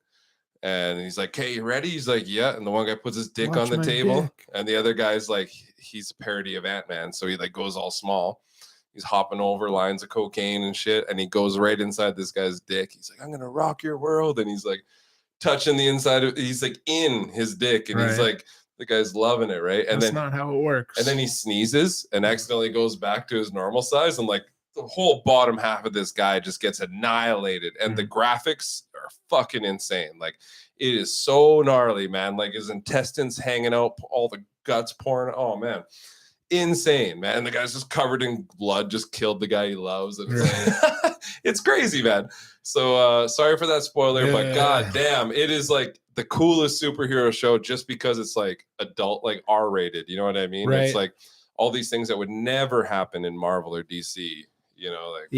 And he's like, "Hey, you ready?" He's like, "Yeah." And the one guy puts his dick on the table, and the other guy's like, he's a parody of Ant-Man, so he like goes all small. He's hopping over lines of cocaine and shit, and he goes right inside this guy's dick. He's like, "I'm gonna rock your world," and he's like touching the inside of. He's like in his dick, and he's like, the guy's loving it, right? And that's not how it works. And then he sneezes and accidentally goes back to his normal size, and like the whole bottom half of this guy just gets annihilated, and the graphics are fucking insane. Like it is so gnarly, man. Like his intestines hanging out, all the guts pouring. Oh man, insane, man. And the guy's just covered in blood, just killed the guy he loves, and it's crazy, man. So sorry for that spoiler, but god damn, it is like the coolest superhero show just because it's like adult, like R-rated. You know what I mean? Right. It's like all these things that would never happen in Marvel or DC. You know, like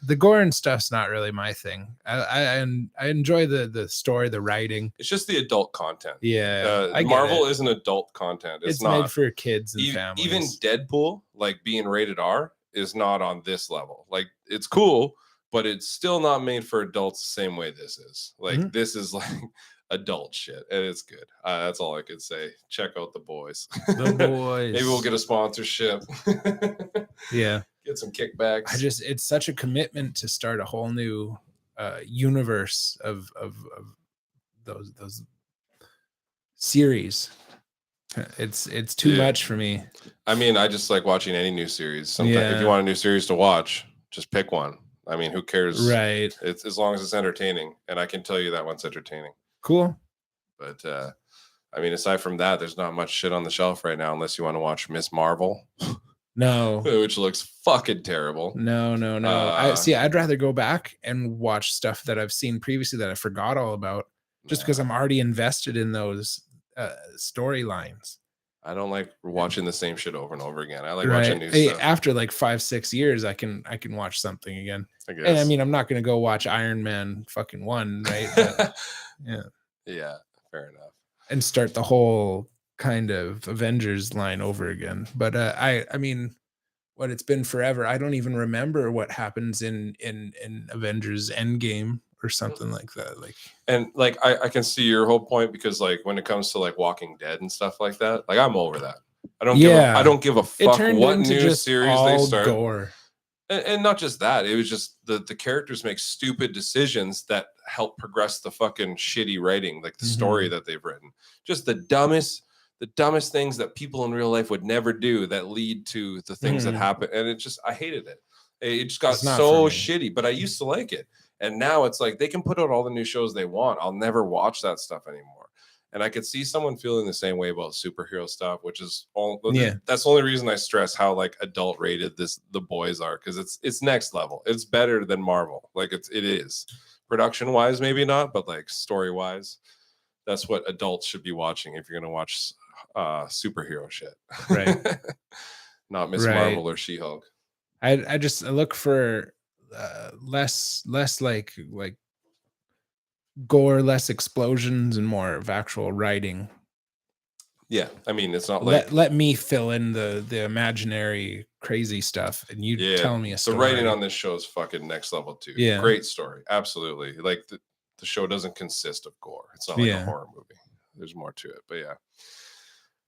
the gore and stuff's not really my thing. I enjoy the story, the writing. It's just the adult content. Marvel isn't adult content. It's not made for kids and families. Even Deadpool, like being rated R, is not on this level. Like it's cool, but it's still not made for adults the same way this is. Like this is like adult shit, and it's good. That's all I could say. Check out The Boys. The Boys. Maybe we'll get a sponsorship. Get some kickbacks. It's such a commitment to start a whole new universe of those series. It's too much for me. I mean, I just like watching any new series. Sometimes if you want a new series to watch, just pick one. I mean, who cares? Right. It's as long as it's entertaining, and I can tell you that one's entertaining. Cool. But I mean, aside from that, there's not much shit on the shelf right now, unless you want to watch Miss Marvel. No, which looks fucking terrible. No. I'd rather go back and watch stuff that I've seen previously that I forgot all about, just because I'm already invested in those storylines. I don't like watching the same shit over and over again. I like watching new stuff. After like 5-6 years, I can watch something again. I guess. And I mean, I'm not going to go watch Iron Man fucking 1, right? But, yeah, fair enough. And start the whole kind of Avengers line over again. But I mean, what it's been forever. I don't even remember what happens in Avengers Endgame or something like that. Like, and like I can see your whole point, because like when it comes to like Walking Dead and stuff like that, like I'm over that. I don't give a fuck what new series they start. Gore. And not just that, it was just the characters make stupid decisions that help progress the fucking shitty writing, like the story that they've written. Just the dumbest things that people in real life would never do that lead to the things that happen. And it just, I hated it. It just got so shitty, but I used to like it. And now it's like they can put out all the new shows they want. I'll never watch that stuff anymore. And I could see someone feeling the same way about superhero stuff, which is that's the only reason I stress how like adult rated the boys are, because it's next level. It's better than Marvel. Like it is. Production wise, maybe not, but like story wise, that's what adults should be watching if you're gonna watch superhero shit. Right. Not Miss Marvel or She-Hulk. I just look for less like gore, less explosions, and more of actual writing. Yeah, I mean, it's not like let me fill in the imaginary crazy stuff, and you tell me a story. The writing on this show is fucking next level too. Yeah, great story, absolutely. Like the show doesn't consist of gore. It's not like a horror movie. There's more to it, but yeah.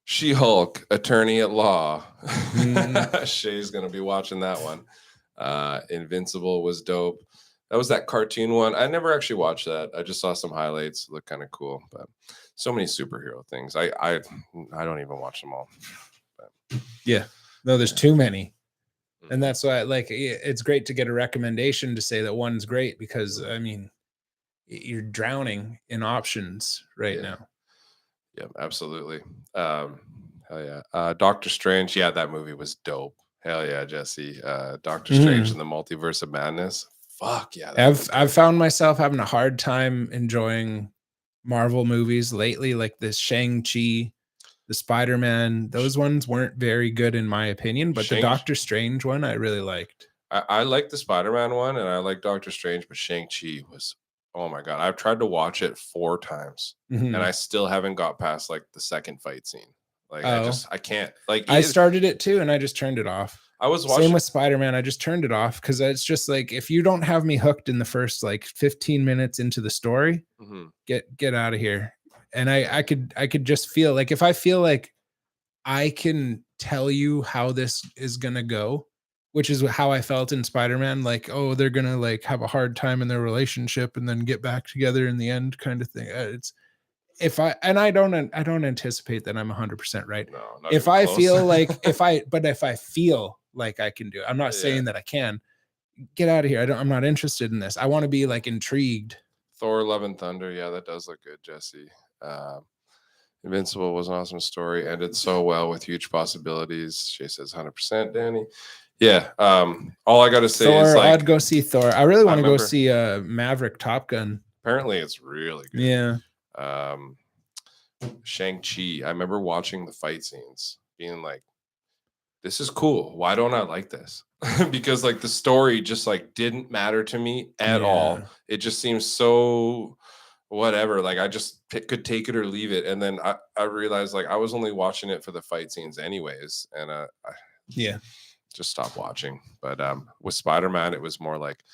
She-Hulk, attorney at law. Shay's gonna be watching that one. Invincible was dope. That was that cartoon one. I never actually watched that. I just saw some highlights. It looked kind of cool, but so many superhero things. I don't even watch them all. But, no, there's too many, and that's why like it's great to get a recommendation to say that one's great, because I mean you're drowning in options right now. Yeah, absolutely. Hell yeah. Doctor Strange. Yeah, that movie was dope. Hell yeah, Jesse. Doctor Strange and the Multiverse of Madness. Fuck yeah. I've found myself having a hard time enjoying Marvel movies lately, like this Shang-Chi, the Spider-Man. Those ones weren't very good in my opinion, but the Doctor Strange one I really liked. I like the Spider-Man one, and I like Doctor Strange, but Shang-Chi was, oh my God. I've tried to watch it 4 times and I still haven't got past like the second fight scene. Like I can't. Like I started it too and I just turned it off. I was watching. Same with Spider-Man. I just turned it off because it's just like, if you don't have me hooked in the first like 15 minutes into the story, get out of here. And I could just feel like, if I feel like I can tell you how this is gonna go, which is how I felt in Spider-Man, like, oh, they're gonna like have a hard time in their relationship and then get back together in the end, kind of thing. It's I don't anticipate that I'm 100% right. No, if I feel like if I feel like I can do it, I'm not saying that I can. Get out of here. I'm not interested in this. I want to be like intrigued. Thor: Love and Thunder. Yeah, that does look good, Jesse. Invincible was an awesome story. Ended so well with huge possibilities. Shay says 100%, Danny. Yeah. All I got to say is like, I'd go see Thor. I really want to go see Maverick Top Gun. Apparently it's really good. Yeah. Shang-Chi. I remember watching the fight scenes being like, this is cool. Why don't I like this? Because like the story just like didn't matter to me at all. It just seems so whatever. Like I just could take it or leave it. And then I realized like I was only watching it for the fight scenes anyways. And I just stopped watching. But with Spider-Man, it was more like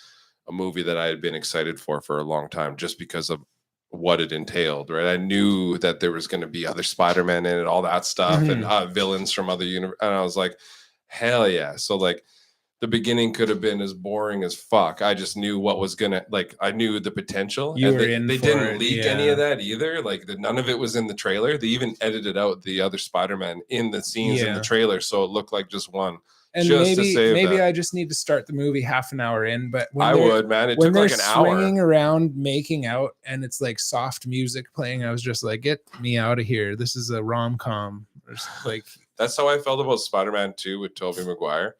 a movie that I had been excited for a long time, just because of what it entailed, right? I knew that there was going to be other Spider-Man in it, all that stuff, and villains from other universes. And I was like, hell yeah. So like the beginning could have been as boring as fuck. I just knew what was going to, like, I knew the potential. They didn't leak any of that either. Like none of it was in the trailer. They even edited out the other Spider-Man in the scenes in the trailer. So it looked like just one. And maybe I just need to start the movie half an hour in. But when it took like an hour. Swinging around, making out, and it's like soft music playing, I was just like, get me out of here. This is a rom-com. Like that's how I felt about Spider-Man 2 with Tobey Maguire.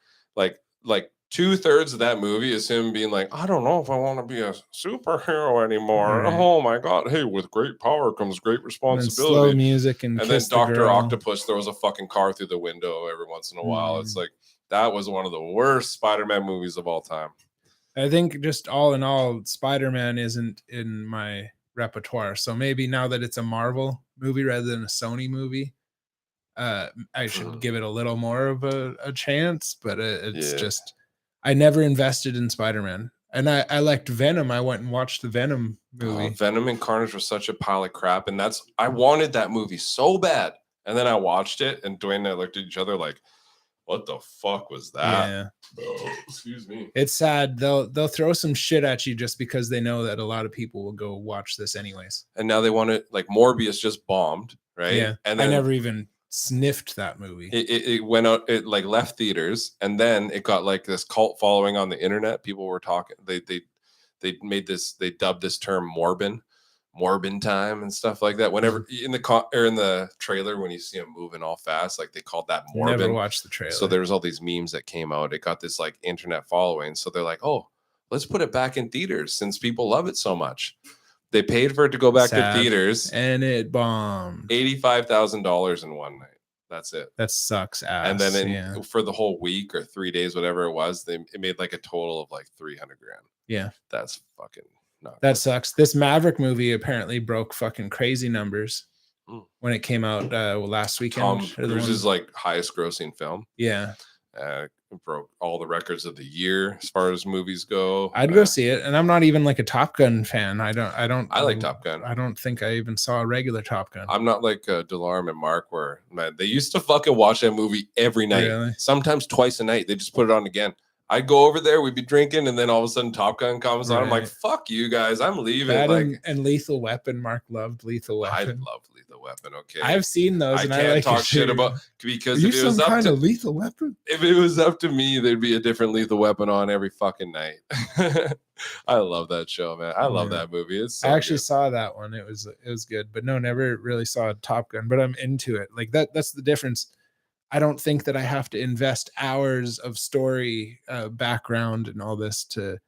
Like 2/3 of that movie is him being like, I don't know if I want to be a superhero anymore. Right. Oh my God. Hey, with great power comes great responsibility. Slow music and then Dr. Octopus throws a fucking car through the window every once in a while. It's like, that was one of the worst Spider-Man movies of all time. I think just all in all, Spider-Man isn't in my repertoire. So maybe now that it's a Marvel movie rather than a Sony movie, I should give it a little more of a chance, but it's just, I never invested in Spider-Man. And I liked Venom. I went and watched the Venom movie. Venom and Carnage was such a pile of crap. And I wanted that movie so bad. And then I watched it, and Dwayne and I looked at each other like, what the fuck was that? Yeah. Oh, excuse me. It's sad. They'll throw some shit at you just because they know that a lot of people will go watch this anyways. And now they want it, like Morbius just bombed, right? Yeah. And then I never even sniffed that movie. It went out, it like left theaters, and then it got like this cult following on the internet. People were talking, they made this, they dubbed this term Morbin time and stuff like that. Whenever in the trailer, when you see them moving all fast, like they called that Morbin. Never watched the trailer. So there was all these memes that came out. It got this like internet following. So they're like, oh, let's put it back in theaters since people love it so much. They paid for it to go back to theaters, and it bombed. $85,000 in one night. That's it. That sucks ass. And then for the whole week or 3 days, whatever it was, it made like a total of like $300,000. Yeah, that's fucking not that good. Sucks. This Maverick movie apparently broke fucking crazy numbers when it came out last weekend. Tom Cruise's like highest grossing film. Yeah. Broke all the records of the year as far as movies go. I'd go see it, and I'm not even like a Top Gun fan. I like Top Gun. I don't think I even saw a regular Top Gun. I'm not like Delarm and Mark, where man, they used to fucking watch that movie every night, sometimes twice a night. They just put it on again. I'd go over there, we'd be drinking, and then all of a sudden Top Gun comes on. I'm like, fuck you guys, I'm leaving. That and Lethal Weapon. Mark loved Lethal Weapon. I love Lethal Weapon. Okay, I've seen those. I and can't I like talk shit about, because if it was up to Lethal Weapon. If it was up to me, there'd be a different Lethal Weapon on every fucking night. I love that show, man. I love that movie. It's so I actually good. saw that one. It was good, but no, never really saw Top Gun. But I'm into it. Like that's the difference. I don't think that I have to invest hours of story background and all this to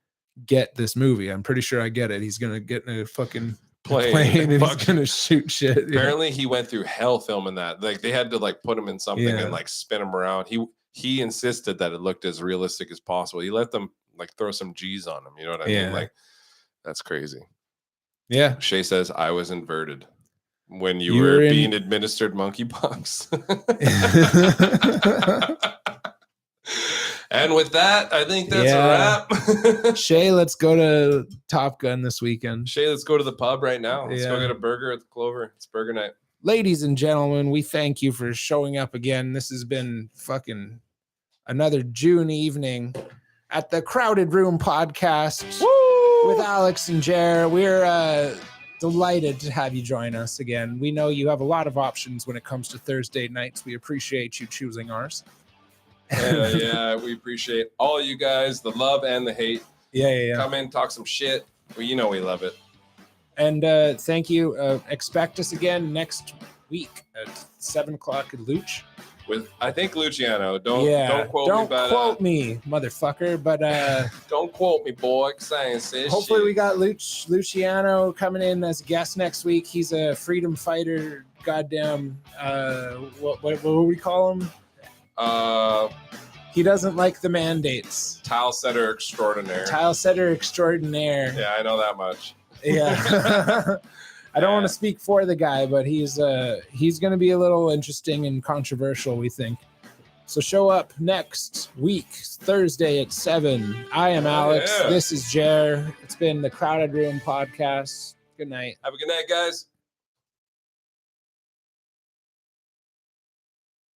get this movie. I'm pretty sure I get it. He's gonna get in a fucking plane and he's gonna shoot shit. Apparently, he went through hell filming that. Like they had to like put him in something and like spin him around. He insisted that it looked as realistic as possible. He let them like throw some G's on him. You know what I mean? Like that's crazy. Yeah. Shay says I was inverted when you were being administered monkeypox. And with that, I think that's a wrap. Shay, let's go to Top Gun this weekend. Shay, let's go to the pub right now. Let's go get a burger at the Clover. It's burger night. Ladies and gentlemen, we thank you for showing up again. This has been fucking another June evening at the Crowded Room Podcast with Alex and Jer. We're delighted to have you join us again. We know you have a lot of options when it comes to Thursday nights. We appreciate you choosing ours. Yeah, we appreciate all you guys, the love and the hate. Yeah. Come in, talk some shit. Well, you know we love it. And thank you. Expect us again next week at 7:00 at Luch. With I think Luciano. Don't quote me, motherfucker. But don't quote me, boy. Hopefully we got Luciano coming in as a guest next week. He's a freedom fighter. Goddamn. What do we call him? He doesn't like the mandates. Tile setter extraordinaire. Yeah, I know that much. Yeah. I don't want to speak for the guy, but he's going to be a little interesting and controversial, we think. So show up next week, Thursday at 7. I am Alex. This is Jer. It's been the Crowded Room Podcast. Good night. Have a good night, guys.